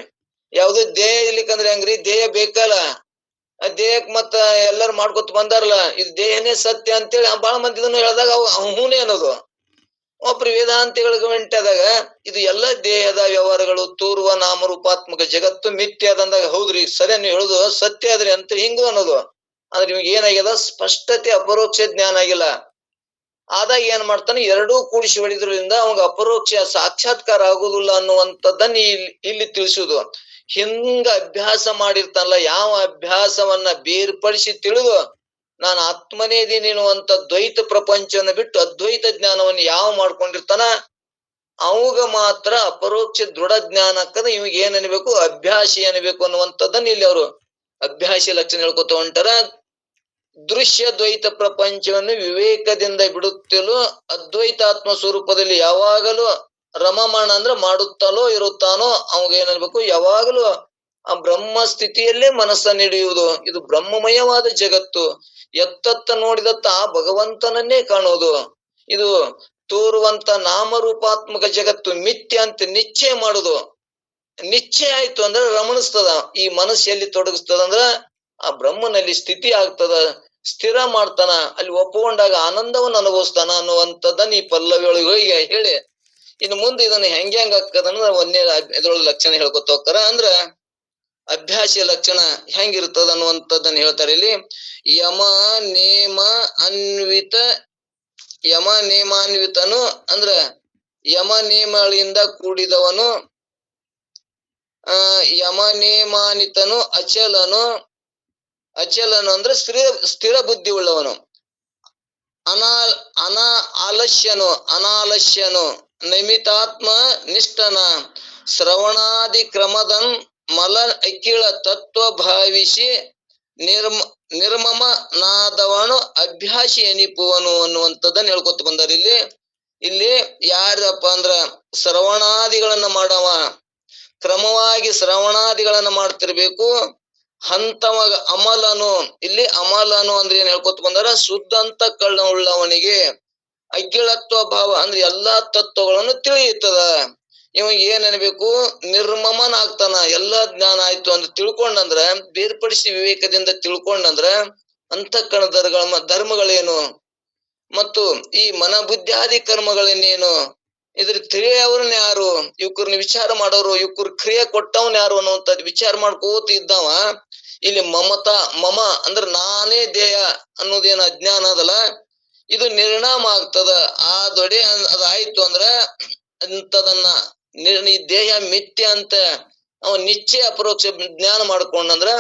ಯಾವ್ದು ದೇಹ ಇರ್ಲಿಕ್ಕಂದ್ರೆ ಹೆಂಗ್ರಿ, ದೇಹ ಬೇಕಲ್ಲ, ಆ ದೇಹಕ್ ಮತ್ತ ಎಲ್ಲಾರು ಮಾಡ್ಕೊತ ಬಂದಾರಲ್ಲ, ಇದು ದೇಹನೇ ಸತ್ಯ ಅಂತೇಳಿ ಬಾಳ ಮಂದಿ ಇದನ್ನು ಹೇಳ್ದಾಗ ಹೂನೇ ಅನ್ನೋದು. ಒಬ್ರು ವೇದಾಂತಿಗಳಿಗೆ ಮೆಂಟಾದಾಗ ಇದು ಎಲ್ಲ ದೇಹದ ವ್ಯವಹಾರಗಳು ತೋರುವ ನಾಮರೂಪಾತ್ಮಕ ಜಗತ್ತು ಮಿಥ್ಯ ಅದಂದಾಗ ಹೌದ್ರಿ ಸರಿ ನೀವು ಹೇಳುದು ಸತ್ಯ ಆದ್ರಿ ಅಂತ ಹಿಂಗು ಅನ್ನೋದು. ಆದ್ರೆ ನಿಮ್ಗೆ ಏನಾಗ್ಯದ, ಸ್ಪಷ್ಟತೆ ಅಪರೋಕ್ಷ ಜ್ಞಾನ ಆಗಿಲ್ಲ. ಆದಾಗ ಏನ್ ಮಾಡ್ತಾನೆ, ಎರಡೂ ಕೂಡಿಸಿ ಹೊಡಿದ್ರಿಂದ ಅವಾಗ ಅಪರೋಕ್ಷ ಸಾಕ್ಷಾತ್ಕಾರ ಆಗುದಿಲ್ಲ ಅನ್ನುವಂಥದ್ದನ್ನ ಇಲ್ಲಿ ತಿಳಿಸುದು. ಹಿಂಗ ಅಭ್ಯಾಸ ಮಾಡಿರ್ತಾನಲ್ಲ, ಯಾವ ಅಭ್ಯಾಸವನ್ನ ಬೇರ್ಪಡಿಸಿ ತಿಳಿದು ನಾನು ಆತ್ಮನೇ ಇದೀನಿ ಎನ್ನುವಂತ ದ್ವೈತ ಪ್ರಪಂಚವನ್ನು ಬಿಟ್ಟು ಅದ್ವೈತ ಜ್ಞಾನವನ್ನು ಯಾವ ಮಾಡ್ಕೊಂಡಿರ್ತಾನ ಅವಾಗ ಮಾತ್ರ ಅಪರೋಕ್ಷ ದೃಢ ಜ್ಞಾನ ಆಗ್ತದ. ಇವಾಗ ಏನ್ ಅನ್ಬೇಕು, ಅಭ್ಯಾಸಿ ಅನ್ಬೇಕು ಅನ್ನುವಂಥದ್ದನ್ನ ಇಲ್ಲಿ ಅವರು ಅಭ್ಯಾಸಿ ಲಕ್ಷಣ ಹೇಳ್ಕೊತ ಹೊಂಟಾರ. ದೃಶ್ಯ ದ್ವೈತ ಪ್ರಪಂಚವನ್ನು ವಿವೇಕದಿಂದ ಬಿಡುತ್ತಲೂ ಅದ್ವೈತಾತ್ಮ ಸ್ವರೂಪದಲ್ಲಿ ಯಾವಾಗಲೂ ರಮಮಾಣ ಅಂದ್ರೆ ಮಾಡುತ್ತಲೋ ಇರುತ್ತಾನೋ ಅವಾಗ ಏನನ್ಬೇಕು, ಯಾವಾಗಲೂ ಆ ಬ್ರಹ್ಮ ಸ್ಥಿತಿಯಲ್ಲೇ ಮನಸ್ಸನ್ನು ಹಿಡಿಯುವುದು. ಇದು ಬ್ರಹ್ಮಮಯವಾದ ಜಗತ್ತು, ಎತ್ತತ್ತ ನೋಡಿದತ್ತ ಆ ಭಗವಂತನನ್ನೇ ಕಾಣುವುದು. ಇದು ತೋರುವಂತ ನಾಮರೂಪಾತ್ಮಕ ಜಗತ್ತು ಮಿಥ್ಯ ಅಂತ ನಿಶ್ಚಯ ಮಾಡುದು. ನಿಶ್ಚಯ ಆಯ್ತು ಅಂದ್ರೆ ರಮಣಿಸ್ತದ. ಈ ಮನಸ್ಸು ಎಲ್ಲಿ ತೊಡಗಿಸ್ತದ ಅಂದ್ರ ಆ ಬ್ರಹ್ಮನಲ್ಲಿ ಸ್ಥಿತಿ ಆಗ್ತದ, ಸ್ಥಿರ ಮಾಡ್ತಾನ, ಅಲ್ಲಿ ಒಪ್ಪಿಕೊಂಡಾಗ ಆನಂದವನ್ನು ಅನುಭವಿಸ್ತಾನ ಅನ್ನುವಂಥದ್ದನ್ನ ಈ ಪಲ್ಲವಿಯೊಳಗೆ ಹೋಗಿ ಹೇಳಿ ಇನ್ನು ಮುಂದೆ ಇದನ್ನ ಹೆಂಗ್ ಆಗ್ತದನ್ನ ಒಂದೇ ಇದ್ರೊಳಗೆ ಲಕ್ಷಣ ಹೇಳ್ಕೊತ ಹೋಗ್ತಾರ. ಅಂದ್ರ ಅಭ್ಯಾಸಿಯ ಲಕ್ಷಣ ಹೆಂಗಿರ್ತದ ಅನ್ನುವಂಥದ್ದನ್ನ ಹೇಳ್ತಾರೆ ಇಲ್ಲಿ. ಯಮ ನೇಮ ಅನ್ವಿತ, ಯಮ ನೇಮಾನ್ವಿತನು ಅಂದ್ರ ಯಮ ನೇಮಗಳಿಂದ ಕೂಡಿದವನು, ಯಮ ನೇಮಾನಿತನು, ಅಚಲನು, ಅಚಲನು ಅಂದ್ರೆ ಸ್ಥಿರ ಬುದ್ಧಿ ಉಳ್ಳವನು, ಆಲಸ್ಯನು ಅನಾಲಸ್ಯನು, ನೈಮಿತಾತ್ಮ ನಿಷ್ಠನ, ಶ್ರವಣಾದಿ ಕ್ರಮದನ್ ಮಲ ಅಖಿಳ ತತ್ವ ಭಾವಿಸಿ ನಿರ್ಮಮ ನಾದವನು ಅಭ್ಯಾಸಿ ಎನಿಪುವನು ಅನ್ನುವಂಥದ್ದನ್ನ ಹೇಳ್ಕೊತ ಬಂದಾರ. ಇಲ್ಲಿ ಯಾರಪ್ಪ ಅಂದ್ರ ಶ್ರವಣಾದಿಗಳನ್ನ ಮಾಡವ, ಕ್ರಮವಾಗಿ ಶ್ರವಣಾದಿಗಳನ್ನ ಮಾಡ್ತಿರ್ಬೇಕು. ಹಂತವಾಗ ಅಮಲನು, ಇಲ್ಲಿ ಅಮಲನು ಅಂದ್ರೆ ಏನ್ ಹೇಳ್ಕೊತ ಬಂದಾರ, ಶುದ್ಧ ಅಂತ ಕಳ್ಳ ಉಳ್ಳವನಿಗೆ ಅಖಿಳತ್ವ ಭಾವ ಅಂದ್ರೆ ಎಲ್ಲಾ ತತ್ವಗಳನ್ನು ತಿಳಿಯುತ್ತದ. ಇವ ಏನ್ ಅನ್ಬೇಕು, ನಿರ್ಮಮನ ಆಗ್ತಾನ. ಎಲ್ಲಾ ಜ್ಞಾನ ಆಯ್ತು ಅಂತ ತಿಳ್ಕೊಂಡಂದ್ರ, ಬೇರ್ಪಡಿಸಿ ವಿವೇಕದಿಂದ ತಿಳ್ಕೊಂಡಂದ್ರ ಅಂತಃಕರಣ ಧರ್ಮಗಳೇನು ಮತ್ತು ಈ ಮನ ಬುದ್ಧಾದಿ ಕರ್ಮಗಳನ್ನೇನು, ಇದ್ರ ತಿಳಿಯವ್ರನ್ನ ಯಾರು, ಇವಕ್ರನ್ನ ವಿಚಾರ ಮಾಡೋರು, ಇವಕ್ರ ಕ್ರಿಯೆ ಕೊಟ್ಟವನ್ ಯಾರು ಅನ್ನುವಂಥದ್ದು ವಿಚಾರ ಮಾಡ್ಕೋತ ಇದ್ದಾವ. ಇಲ್ಲಿ ಮಮತಾ ಮಮ ಅಂದ್ರ ನಾನೇ ದೇಹ ಅನ್ನೋದೇನ ಅಜ್ಞಾನ ಅದಲ್ಲ, ಇದು ನಿರ್ಣಾಮ ಆಗ್ತದ. ಆ ದೊಡೆ ಅದಾಯ್ತು ಅಂದ್ರ ಅಂತದನ್ನ ಈ ದೇಹ ಮಿಥ್ಯ ಅಂತ ಅವ ನಿಶ್ಚಯ ಅಪರೋಕ್ಷ ಜ್ಞಾನ ಮಾಡ್ಕೊಂಡಂದ್ರ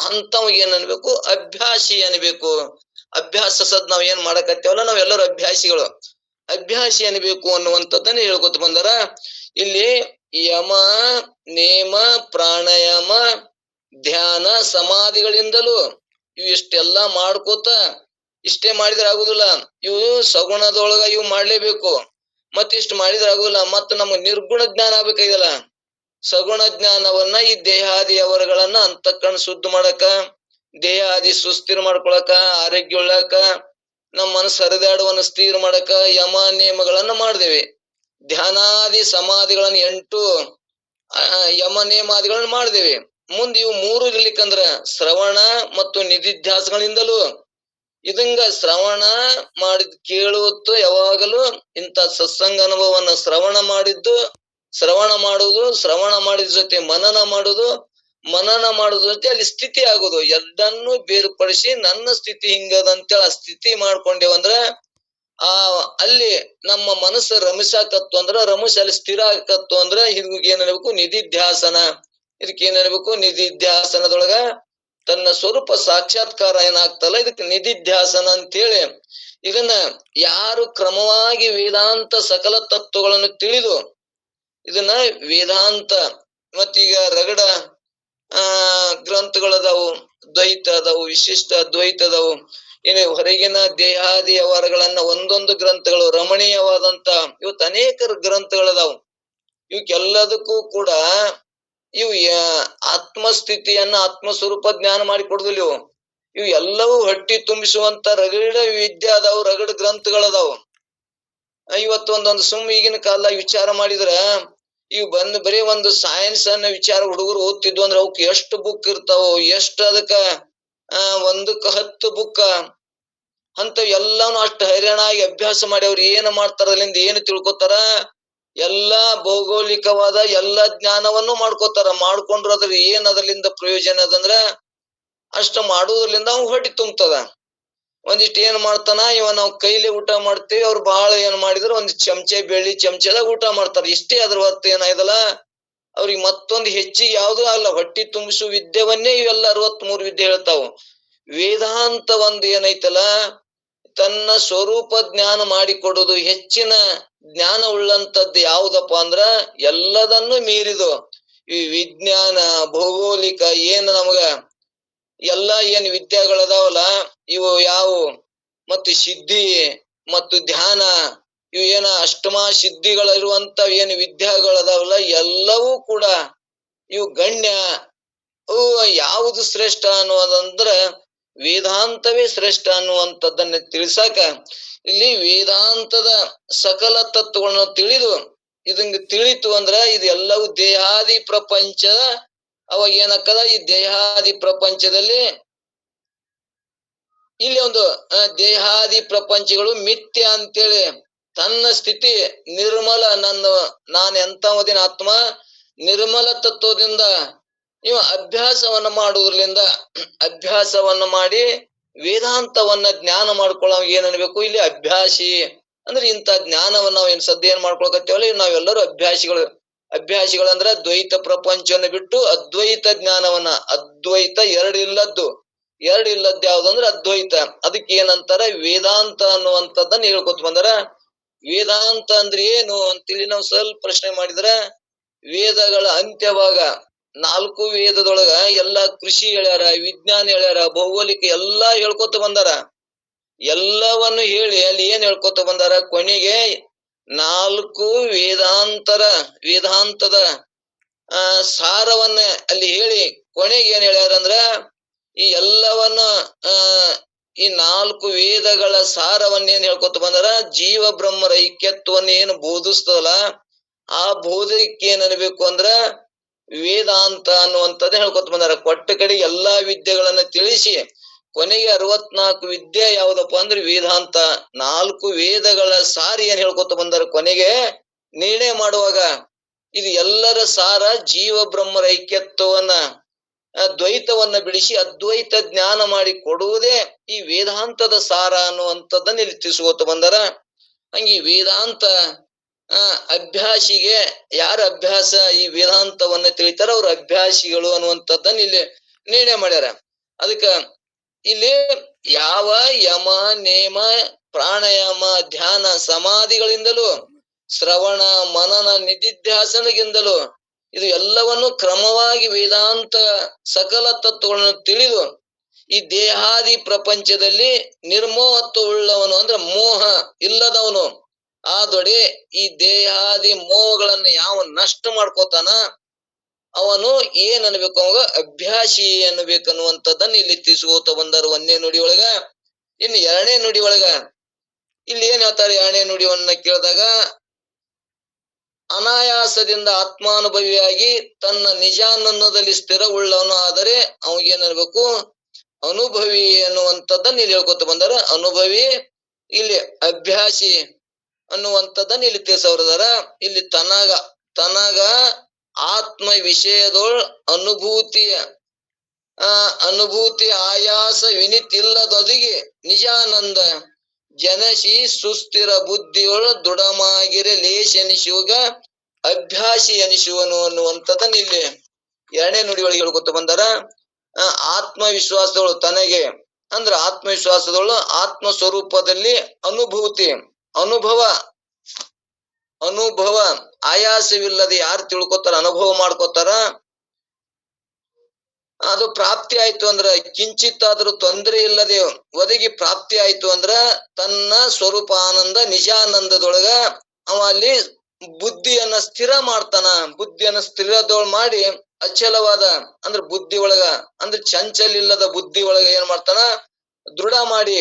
ಅಂತವಾಗ ಏನ್ ಅನ್ಬೇಕು, ಅಭ್ಯಾಸಿ ಅನ್ಬೇಕು. ಅಭ್ಯಾಸ ಸದ್ ನಾವ್ ಏನ್ ಮಾಡಕತ್ತೇವಲ್ಲ, ನಾವೆಲ್ಲರೂ ಅಭ್ಯಾಸಿಗಳು. ಅಭ್ಯಾಸಿ ಅನ್ಬೇಕು ಅನ್ನುವಂಥದ್ದನ್ನ ಹೇಳ್ಕೊತ ಬಂದಾರ. ಇಲ್ಲಿ ಯಮ ನೇಮ ಪ್ರಾಣಾಯಾಮ ಧ್ಯಾನ ಸಮಾಧಿಗಳಿಂದಲೂ ಇವು ಇಷ್ಟೆಲ್ಲಾ ಮಾಡ್ಕೋತ, ಇಷ್ಟೇ ಮಾಡಿದ್ರೆ ಆಗುದಿಲ್ಲ, ಇವು ಸಗುಣದೊಳಗ ಇವು ಮಾಡ್ಲೇಬೇಕು. ಮತ್ತಿಷ್ಟು ಮಾಡಿದ್ರೆ ಆಗುದಿಲ್ಲ, ಮತ್ತ ನಮ್ಗೆ ನಿರ್ಗುಣ ಜ್ಞಾನ ಆಗ್ಬೇಕಾಗಿಲ್ಲ. ಸಗುಣ ಜ್ಞಾನವನ್ನ ಈ ದೇಹಾದಿ ಅವರುಗಳನ್ನ ಅಂತಃಕರಣ ಶುದ್ಧ ಮಾಡಕ, ದೇಹಾದಿ ಸುಸ್ಥಿರ ಮಾಡ್ಕೊಳಕ, ಆರೋಗ್ಯ ಉಳ್ಳಾಕ, ನಮ್ಮ ಮನಸ್ಸು ಹರಿದಾಡುವನ್ನ ಸ್ಥಿರ ಮಾಡಕ ಯಮ ನೇಮಗಳನ್ನ ಮಾಡ್ದೇವೆ. ಧ್ಯಾನಾದಿ ಸಮಾಧಿಗಳನ್ನ 8 ಯಮ ನೇಮಾದಿಗಳನ್ನ ಮಾಡ್ದೇವೆ. ಮುಂದೆ ಇವು 3 ಇರ್ಲಿಕ್ಕಂದ್ರ ಶ್ರವಣ ಮತ್ತು ನಿಧಿಧ್ಯಾಸಗಳಿಂದಲೂ, ಇದಂಗ ಶ್ರವಣ ಮಾಡಿದ್ ಕೇಳುವುದು ಯಾವಾಗಲೂ ಇಂಥ ಸತ್ಸಂಗ ಅನುಭವವನ್ನು ಶ್ರವಣ ಮಾಡುವುದು, ಶ್ರವಣ ಮಾಡಿದ ಜೊತೆ ಮನನ ಮಾಡುದು, ಮನನ ಮಾಡುದ ಜೊತೆ ಅಲ್ಲಿ ಸ್ಥಿತಿ ಆಗುದು. ಎರಡನ್ನೂ ಬೇರ್ಪಡಿಸಿ ನನ್ನ ಸ್ಥಿತಿ ಹಿಂಗದಂತೇಳಿ ಆ ಸ್ಥಿತಿ ಮಾಡ್ಕೊಂಡೇವಂದ್ರ ಅಲ್ಲಿ ನಮ್ಮ ಮನಸ್ಸು ರಮಿಸಾಕತ್ತು ಅಂದ್ರ, ರಮಿಸಿ ಅಲ್ಲಿ ಸ್ಥಿರ ಆಕತ್ತು ಅಂದ್ರ ಇದಕ್ಕೆ ಏನ್ ಅನ್ಬೇಕು, ನಿಧಿಧ್ಯಾಸನ. ಇದಕ್ಕೆ ಏನ್ ಅನ್ಬೇಕು, ನಿಧಿಧ್ಯಾಸನದೊಳಗ ತನ್ನ ಸ್ವರೂಪ ಸಾಕ್ಷಾತ್ಕಾರ ಏನಾಗ್ತಲ್ಲ, ಇದಕ್ಕೆ ನಿಧಿಧ್ಯಾಸನ ಅಂತೇಳಿ. ಇದನ್ನ ಯಾರು ಕ್ರಮವಾಗಿ ವೇದಾಂತ ಸಕಲ ತತ್ವಗಳನ್ನು ತಿಳಿದು ಇದನ್ನ ವೇದಾಂತ, ಮತ್ತೀಗ ರಗಡ ಗ್ರಂಥಗಳದಾವು, ದ್ವೈತ ಅದಾವು, ವಿಶಿಷ್ಟ ಅದ್ವೈತ ಅದಾವು. ಇನ್ನು ಹೊರಗಿನ ದೇಹಾದಿ ಅವರಗಳನ್ನ ಒಂದೊಂದು ಗ್ರಂಥಗಳು ರಮಣೀಯವಾದಂತ ಇವತ್ತು ಅನೇಕ ಗ್ರಂಥಗಳದಾವು. ಇವಕ್ಕೆಲ್ಲದಕ್ಕೂ ಕೂಡ ಇವು ಆತ್ಮಸ್ಥಿತಿಯನ್ನ, ಆತ್ಮಸ್ವರೂಪ ಜ್ಞಾನ ಮಾಡಿ ಕೊಡುದಿಲ್ಲ. ಇವು ಎಲ್ಲವೂ ಹೊಟ್ಟಿ ತುಂಬಿಸುವಂತ ರಗಡ ವಿದ್ಯೆ ಅದಾವು, ರಗಡ ಗ್ರಂಥಗಳದಾವು. ಇವತ್ತು ಒಂದೊಂದು ಈಗಿನ ಕಾಲದಾಗ ವಿಚಾರ ಮಾಡಿದ್ರ, ಇವ್ ಬರೀ ಒಂದು ಸೈನ್ಸ್ ಅನ್ನ ವಿಚಾರ ಹುಡುಗರು ಓದ್ತಿದ್ವು ಅಂದ್ರೆ ಅವಕ್ ಎಷ್ಟು ಬುಕ್ ಇರ್ತಾವ, ಎಷ್ಟು ಅದಕ್ಕ ಒಂದಕ್ಕ 10 ಬುಕ್ ಅಂತ ಎಲ್ಲಾನು ಅಷ್ಟು ಹೈರಾಣಾಗಿ ಅಭ್ಯಾಸ ಮಾಡಿ ಅವ್ರು ಏನ್ ಮಾಡ್ತಾರ, ಅಲ್ಲಿಂದ ಏನು ತಿಳ್ಕೊತಾರ, ಎಲ್ಲಾ ಭೌಗೋಳಿಕವಾದ ಎಲ್ಲಾ ಜ್ಞಾನವನ್ನು ಮಾಡ್ಕೋತಾರ. ಮಾಡ್ಕೊಂಡ್ರ ಅದ್ರ ಏನ್ ಅದರಿಂದ ಪ್ರಯೋಜನ ಅದಂದ್ರ, ಅಷ್ಟ ಮಾಡುವುದ್ರಿಂದ ಅವ್ ಹೊಟ್ಟಿ ತುಂಬತದ. ಒಂದಿಷ್ಟು ಏನ್ ಮಾಡ್ತಾನ ಇವ, ನಾವು ಕೈಲಿ ಊಟ ಮಾಡ್ತೀವಿ, ಅವ್ರು ಬಹಳ ಏನ್ ಮಾಡಿದ್ರು ಒಂದ್ ಚಮಚೆ ಬೆಳ್ಳಿ ಚಮಚದಾಗ ಊಟ ಮಾಡ್ತಾರ. ಇಷ್ಟೇ ಅದ್ರ ಹೊರತು ಏನಾಯ್ದಲ್ಲ, ಅವ್ರಿಗೆ ಮತ್ತೊಂದು ಹೆಚ್ಚಿಗೆ ಯಾವ್ದು ಅಲ್ಲ. ಹೊಟ್ಟಿ ತುಂಬಿಸುವ ವಿದ್ಯವನ್ನೇ ಇವೆಲ್ಲ 63 ವಿದ್ಯೆ ಹೇಳ್ತಾವು. ವೇದಾಂತ ಒಂದು ಏನೈತಲ್ಲ, ತನ್ನ ಸ್ವರೂಪ ಜ್ಞಾನ ಮಾಡಿಕೊಡುದು, ಹೆಚ್ಚಿನ ಜ್ಞಾನ ಉಳ್ಳಂತದ್ದು ಯಾವುದಪ್ಪ ಅಂದ್ರ ಎಲ್ಲದನ್ನು ಮೀರಿದು ಈ ವಿಜ್ಞಾನ ಭೌಗೋಳಿಕ ಏನ್ ನಮಗ ಎಲ್ಲಾ ಏನ್ ವಿದ್ಯೆಗಳದಾವಲ್ಲ ಇವು ಯಾವು, ಮತ್ತು ಸಿದ್ಧಿ ಮತ್ತು ಧ್ಯಾನ, ಇವು ಏನ ಅಷ್ಟಮಾ ಸಿದ್ಧಿಗಳಿರುವಂತ ಏನು ವಿದ್ಯೆಗಳದಾವಲ್ಲ ಎಲ್ಲವೂ ಕೂಡ ಇವು ಗಣ್ಯ. ಅವು ಯಾವುದು ಶ್ರೇಷ್ಠ ಅನ್ನುವುದಂದ್ರ ವೇದಾಂತವೇ ಶ್ರೇಷ್ಠ ಅನ್ನುವಂಥದ್ದನ್ನ ತಿಳಿಸಾಕ ಇಲ್ಲಿ ವೇದಾಂತದ ಸಕಲ ತತ್ವಗಳನ್ನು ತಿಳಿದು ಇದಂಗ ತಿಳಿತು ಅಂದ್ರ ಇದು ಎಲ್ಲವೂ ದೇಹಾದಿ ಪ್ರಪಂಚ. ಅವಾಗ ಏನಕ್ಕದ, ಈ ದೇಹಾದಿ ಪ್ರಪಂಚದಲ್ಲಿ ಇಲ್ಲಿ ಒಂದು ದೇಹಾದಿ ಪ್ರಪಂಚಗಳು ಮಿಥ್ಯ ಅಂತೇಳಿ ತನ್ನ ಸ್ಥಿತಿ ನಿರ್ಮಲ, ನಾನು ಎಂತವದಿನ ಆತ್ಮ ನಿರ್ಮಲ ತತ್ವದಿಂದ ಇವ ಅಭ್ಯಾಸವನ್ನ ಮಾಡುವುದರಿಂದ, ಅಭ್ಯಾಸವನ್ನ ಮಾಡಿ ವೇದಾಂತವನ್ನ ಜ್ಞಾನ ಮಾಡ್ಕೊಳ್ಳೋ ಏನನ್ಬೇಕು, ಇಲ್ಲಿ ಅಭ್ಯಾಸಿ ಅಂದ್ರೆ ಇಂಥ ಜ್ಞಾನವನ್ನ ನಾವ್ ಏನ್ ಸದ್ಯ ಏನ್ ಮಾಡ್ಕೊಳಕತ್ತೇವಲ್ಲ, ನಾವೆಲ್ಲರೂ ಅಭ್ಯಾಸಿಗಳು. ಅಭ್ಯಾಸಿಗಳಂದ್ರ ದ್ವೈತ ಪ್ರಪಂಚವನ್ನು ಬಿಟ್ಟು ಅದ್ವೈತ ಜ್ಞಾನವನ್ನ, ಅದ್ವೈತ ಎರಡಿಲ್ಲದ್ದು ಯಾವ್ದಂದ್ರ ಅದ್ವೈತ. ಅದಕ್ಕೆ ಏನಂತಾರ, ವೇದಾಂತ ಅನ್ನುವಂಥದ್ದನ್ನ ಹೇಳ್ಕೊತ ಬಂದಾರ. ವೇದಾಂತ ಅಂದ್ರೆ ಏನು ಅಂತೇಳಿ ನಾವು ಸ್ವಲ್ಪ ಪ್ರಶ್ನೆ ಮಾಡಿದ್ರ, ವೇದಗಳ ಅಂತ್ಯಭಾಗ 4 ವೇದದೊಳಗ ಎಲ್ಲಾ ಕೃಷಿ ಹೇಳ್ಯಾರ, ವಿಜ್ಞಾನ ಹೇಳ್ಯಾರ, ಭೌಗೋಳಿಕ ಎಲ್ಲಾ ಹೇಳ್ಕೊತ ಬಂದಾರ. ಎಲ್ಲವನ್ನು ಹೇಳಿ ಅಲ್ಲಿ ಏನ್ ಹೇಳ್ಕೊತ ಬಂದಾರ, ಕೊನೆಗೆ 4 ವೇದಾಂತದ ಸಾರವನ್ನ ಅಲ್ಲಿ ಹೇಳಿ ಕೊನೆಗೆ ಏನ್ ಹೇಳ್ಯಾರಂದ್ರ, ಈ ಎಲ್ಲವನ್ನ ಈ 4 ವೇದಗಳ ಸಾರವನ್ನೇನ್ ಹೇಳ್ಕೊತ ಬಂದಾರ, ಜೀವ ಬ್ರಹ್ಮರ ಐಕ್ಯತ್ವನ್ನ ಏನು ಬೋಧಿಸ್ತದಲ್ಲ ಆ ಬೋಧಕ್ಕೆ ಏನ್ ಅನ್ಬೇಕು ಅಂದ್ರ ವೇದಾಂತ ಅನ್ನುವಂಥದ್ದು ಹೇಳ್ಕೊತ ಬಂದಾರ. ಕೊಟ್ಟ ಕಡೆ ಎಲ್ಲಾ ವಿದ್ಯೆಗಳನ್ನ ತಿಳಿಸಿ ಕೊನೆಗೆ 64 ವಿದ್ಯೆ ಯಾವ್ದಪ್ಪ ಅಂದ್ರೆ ವೇದಾಂತ. 4 ವೇದಗಳ ಸಾರಿ ಏನ್ ಹೇಳ್ಕೊತ ಬಂದಾರ ಕೊನೆಗೆ ನಿರ್ಣಯ ಮಾಡುವಾಗ ಇದು ಎಲ್ಲರ ಸಾರ ಜೀವ ಬ್ರಹ್ಮರ ಐಕ್ಯತ್ವವನ್ನ ದ್ವೈತವನ್ನ ಬಿಡಿಸಿ ಅದ್ವೈತ ಜ್ಞಾನ ಮಾಡಿ ಕೊಡುವುದೇ ಈ ವೇದಾಂತದ ಸಾರ ಅನ್ನುವಂಥದ್ದನ್ನ ಇಲ್ಲಿ ತಿಳಿಸ್ಕೋತ ಬಂದಾರ. ಹಂಗಿ ವೇದಾಂತ ಅಭ್ಯಾಸಿಗೆ ಯಾರ ಅಭ್ಯಾಸ ಈ ವೇದಾಂತವನ್ನ ತಿಳಿತಾರ ಅವ್ರ ಅಭ್ಯಾಸಿಗಳು ಅನ್ನುವಂಥದ್ದನ್ನ ಇಲ್ಲಿ ನಿರ್ಣಯ ಮಾಡ್ಯಾರ. ಅದಕ್ಕ ಇಲ್ಲಿ ಯಾವ ಯಮ ನೇಮ ಪ್ರಾಣಾಯಾಮ ಧ್ಯಾನ ಸಮಾಧಿಗಳಿಂದಲೂ ಶ್ರವಣ ಮನನ ನಿಧಿಧ್ಯಾಸನಗಿಂದಲೂ ಇದು ಎಲ್ಲವನ್ನು ಕ್ರಮವಾಗಿ ವೇದಾಂತ ಸಕಲ ತತ್ವಗಳನ್ನು ತಿಳಿದು ಈ ದೇಹಾದಿ ಪ್ರಪಂಚದಲ್ಲಿ ನಿರ್ಮೋಹತ್ವ ಉಳ್ಳವನು ಅಂದ್ರೆ ಮೋಹ ಇಲ್ಲದವನು ಆದೊಡೆ ಈ ದೇಹಾದಿ ಮೋಹಗಳನ್ನ ಯಾವ ನಷ್ಟ ಮಾಡ್ಕೋತಾನ ಅವನು ಏನ್ ಅನ್ಬೇಕು, ಅವಾಗ ಅಭ್ಯಾಸಿ ಅನ್ನಬೇಕನ್ನುವಂಥದ್ದನ್ನ ಇಲ್ಲಿ ತಿಳಿಸ್ಕೋತ ಬಂದಾರ 1ನೇ ನುಡಿ ಒಳಗ. ಇನ್ನು 2ನೇ ನುಡಿ ಒಳಗ ಇಲ್ಲಿ ಏನ್ ಹೇಳ್ತಾರೆ, 2ನೇ ನುಡಿಯನ್ನ ಕೇಳಿದಾಗ ಅನಾಯಾಸದಿಂದ ಆತ್ಮಾನುಭವಿಯಾಗಿ ತನ್ನ ನಿಜಾನಂದದಲ್ಲಿ ಸ್ಥಿರವುಳ್ಳವನು ಆದರೆ ಅವನಿಗೇನಿರ್ಬೇಕು ಅನುಭವಿ ಅನ್ನುವಂಥದ್ದನ್ನ ಇಲ್ಲಿ ಹೇಳ್ಕೊತ ಬಂದಾರ. ಅನುಭವಿ ಇಲ್ಲಿ ಅಭ್ಯಾಸಿ ಅನ್ನುವಂಥದ್ದನ್ನ ಇಲ್ಲಿ ತಿಳಿಸೋರದಾರ. ಇಲ್ಲಿ ತನಗ ಆತ್ಮ ವಿಷಯದೊಳ್ ಅನುಭೂತಿ ಆಯಾಸ ವಿನಿತಿಲ್ಲದೊದಿಗೆ ನಿಜಾನಂದ ಜನಸಿ ಸುಸ್ಥಿರ ಬುದ್ಧಿಯೊಳ ದೃಢಮಾಗಿರೆ ಲೇಷ ಎನಿಸುವಾಗ ಅಭ್ಯಾಸಿ ಎನಿಸುವನು ಅನ್ನುವಂಥದ್ದನ್ನ ಇಲ್ಲಿ 2ನೇ ನುಡಿ ಒಳಗೆ ಹೇಳ್ಕೊತ ಬಂದಾರ. ಆತ್ಮವಿಶ್ವಾಸದೊಳು ತನಗೆ ಅಂದ್ರ ಆತ್ಮವಿಶ್ವಾಸದೊಳು ಆತ್ಮ ಸ್ವರೂಪದಲ್ಲಿ ಅನುಭವ ಆಯಾಸವಿಲ್ಲದೆ ಯಾರು ತಿಳ್ಕೊತಾರ, ಅನುಭವ ಮಾಡ್ಕೋತಾರ, ಅದು ಪ್ರಾಪ್ತಿ ಆಯ್ತು ಅಂದ್ರ ಕಿಂಚಿತ್ ಆದ್ರೂ ತೊಂದರೆ ಇಲ್ಲದೆ ಒದಗಿ ಪ್ರಾಪ್ತಿ ಆಯ್ತು ಅಂದ್ರ ತನ್ನ ಸ್ವರೂಪ ಆನಂದ ನಿಜಾನಂದದೊಳಗ ಅವ ಅಲ್ಲಿ ಬುದ್ಧಿಯನ್ನ ಸ್ಥಿರ ಮಾಡ್ತಾನ. ಬುದ್ಧಿಯನ್ನ ಸ್ಥಿರದೊಳಗ ಮಾಡಿ ಅಚಲವಾದ ಅಂದ್ರ ಬುದ್ಧಿ ಒಳಗ ಅಂದ್ರೆ ಚಂಚಲ ಇಲ್ಲದ ಬುದ್ಧಿ ಒಳಗ ಏನ್ ಮಾಡ್ತಾನ, ದೃಢ ಮಾಡಿ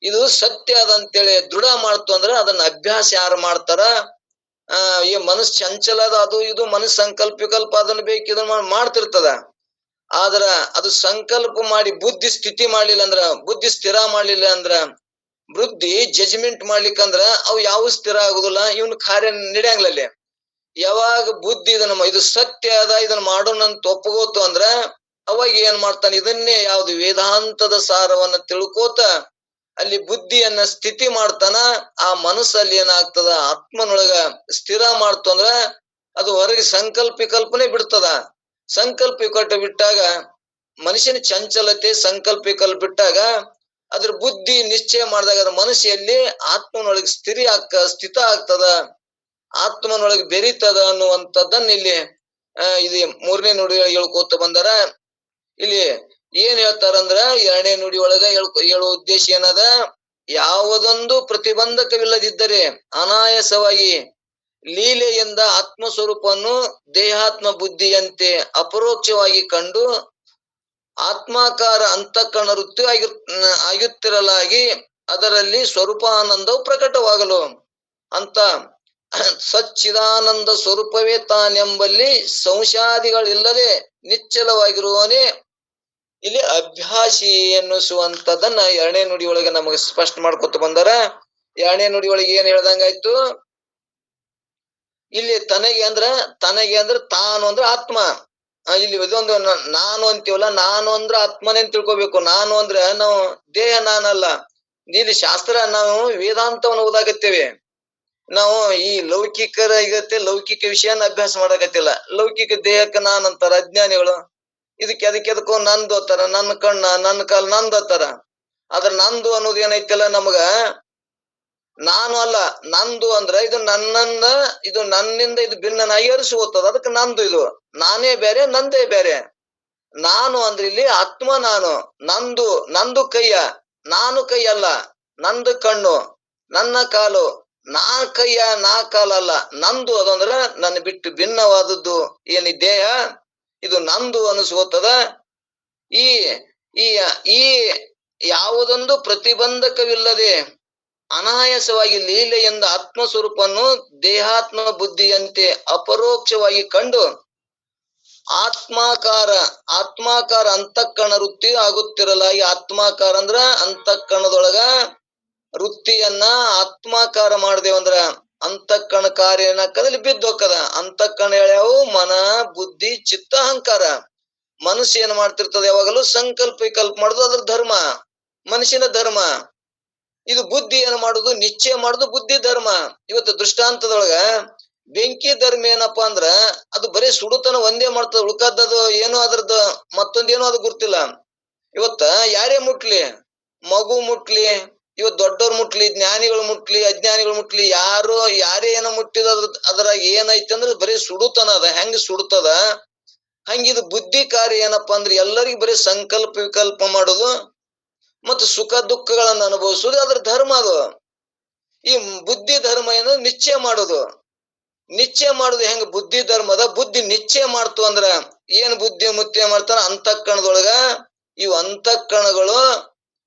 ಇದು ಸತ್ಯ ಅದಂತೇಳಿ ದೃಢ ಮಾಡ್ತು ಅಂದ್ರ ಅದನ್ನ ಅಭ್ಯಾಸ ಯಾರು ಮಾಡ್ತಾರ, ಈ ಮನಸ್ಸು ಚಂಚಲದ ಅದು ಇದು ಮನಸ್ಸು ಸಂಕಲ್ಪ ವಿಕಲ್ಪ ಅದನ್ನ ಬೇಕು ಇದನ್ನ ಮಾಡ್ತಿರ್ತದ. ಆದ್ರ ಅದು ಸಂಕಲ್ಪ ಮಾಡಿ ಬುದ್ಧಿ ಸ್ಥಿತಿ ಮಾಡ್ಲಿಲ್ಲ ಅಂದ್ರ, ಬುದ್ಧಿ ಸ್ಥಿರ ಮಾಡ್ಲಿಲ್ಲ ಅಂದ್ರ, ಬುದ್ಧಿ ಜಜ್ಮೆಂಟ್ ಮಾಡ್ಲಿಕ್ಕಂದ್ರ ಅವು ಯಾವ ಸ್ಥಿರ ಆಗುದಿಲ್ಲ, ಇವನ್ ಕಾರ್ಯ ನಡೆಯಂಗಿಲ್ಲ. ಯಾವಾಗ ಬುದ್ಧಿ ಇದು ಸತ್ಯ ಅದ ಇದನ್ನ ಮಾಡೋಣಂತ ಒಪ್ಪಗೋತು ಅಂದ್ರ ಅವಾಗ ಏನ್ ಮಾಡ್ತಾನೆ, ಇದನ್ನೇ ಯಾವ್ದು ವೇದಾಂತದ ಸಾರವನ್ನ ತಿಳ್ಕೋತ ಅಲ್ಲಿ ಬುದ್ಧಿಯನ್ನ ಸ್ಥಿತಿ ಮಾಡ್ತಾನ. ಆ ಮನಸ್ಸಲ್ಲಿ ಏನಾಗ್ತದ ಆತ್ಮನೊಳಗ ಸ್ಥಿರ ಮಾಡ್ತು ಅಂದ್ರ ಅದು ಹೊರಗೆ ಸಂಕಲ್ಪ ವಿಕಲ್ಪನೆ ಬಿಡ್ತದ. ಸಂಕಲ್ಪ ವಿಕಲ್ಪ ಬಿಟ್ಟಾಗ ಮನುಷ್ಯನ ಚಂಚಲತೆ ಸಂಕಲ್ಪ ವಿಕಲ್ಪ ಬಿಟ್ಟಾಗ ಅದ್ರ ಬುದ್ಧಿ ನಿಶ್ಚಯ ಮಾಡಿದಾಗ ಅದ್ರ ಮನಸ್ಸಿಯಲ್ಲಿ ಆತ್ಮನೊಳಗೆ ಸ್ಥಿತ ಆಗ್ತದ, ಆತ್ಮನೊಳಗೆ ಬೆರೀತದ ಅನ್ನುವಂಥದ್ದನ್ನ ಇಲ್ಲಿ ಇದು 3ನೇ ನುಡಿ ಹೇಳ್ಕೋತ ಬಂದಾರ. ಇಲ್ಲಿ ಏನ್ ಹೇಳ್ತಾರಂದ್ರ 2ನೇ ನುಡಿ ಒಳಗ ಹೇಳುವ ಉದ್ದೇಶ ಏನದ, ಯಾವುದೊಂದು ಪ್ರತಿಬಂಧಕವಿಲ್ಲದಿದ್ದರೆ ಅನಾಯಾಸವಾಗಿ ಲೀಲೆಯಿಂದ ಆತ್ಮಸ್ವರೂಪವನ್ನು ದೇಹಾತ್ಮ ಬುದ್ಧಿಯಂತೆ ಅಪರೋಕ್ಷವಾಗಿ ಕಂಡು ಆತ್ಮಾಕಾರ ಅಂತಃಕರಣ ವೃತ್ತಿ ಆಗುತ್ತಿರಲಾಗಿ ಅದರಲ್ಲಿ ಸ್ವರೂಪಾನಂದವು ಪ್ರಕಟವಾಗಲು ಅಂತ ಸಚ್ಚಿದಾನಂದ ಸ್ವರೂಪವೇ ತಾನೆಂಬಲ್ಲಿ ಸಂಶಯಾದಿಗಳಿಲ್ಲದೆ ನಿಶ್ಚಲವಾಗಿರುವವನೇ ಇಲ್ಲಿ ಅಭ್ಯಾಸಿ ಎನ್ನಿಸುವಂತದನ್ನ 2ನೇ ನುಡಿ ಒಳಗೆ ನಮಗೆ ಸ್ಪಷ್ಟ ಮಾಡ್ಕೊತ ಬಂದಾರ. 2ನೇ ನುಡಿ ಒಳಗೆ ಏನ್ ಹೇಳ್ದಂಗಾಯ್ತು, ಇಲ್ಲಿ ತನಗೆ ಅಂದ್ರ ತಾನು ಅಂದ್ರ ಆತ್ಮ. ಇಲ್ಲಿ ಇದೊಂದು ನಾನು ಅಂತೀವಲ್ಲ, ನಾನು ಅಂದ್ರ ಆತ್ಮನೇ ಅಂತ ತಿಳ್ಕೊಬೇಕು. ನಾನು ಅಂದ್ರೆ ನಾವು ದೇಹ ನಾನಲ್ಲ. ಇಲ್ಲಿ ಶಾಸ್ತ್ರ ನಾವು ವೇದಾಂತವನ್ನು ಓದಾಕತ್ತೇವೆ. ನಾವು ಈ ಲೌಕಿಕರ ಲೌಕಿಕ ವಿಷಯನ ಅಭ್ಯಾಸ ಮಾಡಕತ್ತಿಲ್ಲ. ಲೌಕಿಕ ದೇಹಕ್ಕೆ ನಾನಂತಾರ ಅಜ್ಞಾನಿಗಳು. ಅದಕ್ಕೆದಕ್ಕೋ ನಂದು ಅಂತಾರ, ನನ್ನ ಕಣ್ಣ ನನ್ನ ಕಾಲ್ ನಂದು ಅಂತಾರ. ಆದ್ರ ನಂದು ಅನ್ನೋದು ಏನೈತಿಲ್ಲ, ನಮಗ ನಾನು ಅಲ್ಲ. ನಂದು ಅಂದ್ರ ಇದು ನನ್ನಿಂದ ಇದು ಭಿನ್ನನಾಗಿ ಅರಿಸುತ್ತದೆ. ಅದಕ್ಕೆ ನಂದು. ಇದು ನಾನೇ ಬೇರೆ ನಂದೇ ಬೇರೆ. ನಾನು ಅಂದ್ರೆ ಇಲ್ಲಿ ಆತ್ಮ. ನಾನು ನಂದು ಕೈಯ, ನಾನು ಕೈ ಅಲ್ಲ. ನಂದು ಕಣ್ಣು, ನನ್ನ ಕಾಲು, ನಾ ಕೈಯ ನಾ ಕಾಲಲ್ಲ. ನಂದು ಅದಂದ್ರ ನನ್ನ ಬಿಟ್ಟು ಭಿನ್ನವಾದದ್ದು ಏನಿ ದೇಹ, ಇದು ನಂದು ಅನಿಸ್ಕೋತದ. ಈ ಯಾವುದೊಂದು ಪ್ರತಿಬಂಧಕವಿಲ್ಲದೆ ಅನಾಯಾಸವಾಗಿ ಲೀಲೆಯಿಂದ ಆತ್ಮಸ್ವರೂಪವನ್ನು ದೇಹಾತ್ಮ ಬುದ್ಧಿಯಂತೆ ಅಪರೋಕ್ಷವಾಗಿ ಕಂಡು ಆತ್ಮಾಕಾರ ಆತ್ಮಾಕಾರ ಅಂತಃಕರಣ ವೃತ್ತಿ ಆಗುತ್ತಿರಲಾಗಿ, ಆತ್ಮಾಕಾರ ಅಂದ್ರ ಅಂತಃಕರಣದೊಳಗ ವೃತ್ತಿಯನ್ನ ಆತ್ಮಾಕಾರ ಮಾಡ್ದೇವಂದ್ರ ಅಂತಃಕರಣ ಕಾರ್ಯ ಏನಾಕದಲ್ಲಿ ಬಿದ್ದು ಹೋಕ್ಕದ. ಅಂತಃಕರಣ ಹೇಳ್ಯಾವು ಮನ, ಬುದ್ಧಿ, ಚಿತ್ತ, ಅಹಂಕಾರ. ಮನಸ್ಸು ಏನ್ ಮಾಡ್ತಿರ್ತದ, ಯಾವಾಗಲೂ ಸಂಕಲ್ಪ ವಿಕಲ್ಪ ಮಾಡುದು ಅದ್ರ ಧರ್ಮ, ಮನುಷ್ಯನ ಧರ್ಮ. ಇದು ಬುದ್ಧಿ ಏನ್ ಮಾಡುದು, ನಿಶ್ಚಯ ಮಾಡುದು ಬುದ್ಧಿ ಧರ್ಮ. ಇವತ್ತು ದೃಷ್ಟಾಂತದೊಳಗ ಬೆಂಕಿ ಧರ್ಮ ಏನಪ್ಪಾ ಅಂದ್ರ ಅದು ಬರೀ ಸುಡುತನ ಒಂದೇ ಮಾಡ್ತದ, ಉಳ್ಕದ್ದದು ಏನೋ ಅದ್ರದ್ದು ಮತ್ತೊಂದೇನೋ ಅದು ಗುರ್ತಿಲ್ಲ. ಇವತ್ತ ಯಾರೇ ಮುಟ್ಲಿ, ಮಗು ಮುಟ್ಲಿ, ಇವತ್ ದೊಡ್ಡವ್ರು ಮುಟ್ಲಿ, ಜ್ಞಾನಿಗಳು ಮುಟ್ಲಿ, ಅಜ್ಞಾನಿಗಳು ಮುಟ್ಲಿ, ಯಾರೇ ಏನೋ ಮುಟ್ಟಿದ ಅದ್ರಾಗ ಏನೈತಿ ಅಂದ್ರೆ ಬರೀ ಸುಡುತನ ಅದ. ಹೆಂಗ್ ಸುಡುತ್ತದ ಹಂಗಿದು ಬುದ್ಧಿ ಕಾರ್ಯ ಏನಪ್ಪಾ ಅಂದ್ರೆ ಎಲ್ಲರಿಗೂ ಬರೀ ಸಂಕಲ್ಪ ವಿಕಲ್ಪ ಮಾಡುದು ಮತ್ತು ಸುಖ ದುಃಖಗಳನ್ನ ಅನುಭವಿಸುದು ಅದ್ರ ಧರ್ಮ ಅದು. ಈ ಬುದ್ಧಿ ಧರ್ಮ ಏನು, ನಿಶ್ಚಯ ಮಾಡುದು. ನಿಶ್ಚಯ ಮಾಡುದು ಹೆಂಗ ಬುದ್ಧಿ ಧರ್ಮದ. ಬುದ್ಧಿ ನಿಶ್ಚಯ ಮಾಡ್ತು ಅಂದ್ರ ಏನ್ ಬುದ್ಧಿ ಮುಚ್ಚಯ ಮಾಡ್ತಾನ, ಅಂತಃಕರಣದೊಳಗ ಇವು ಅಂತಃಕರಣಗಳು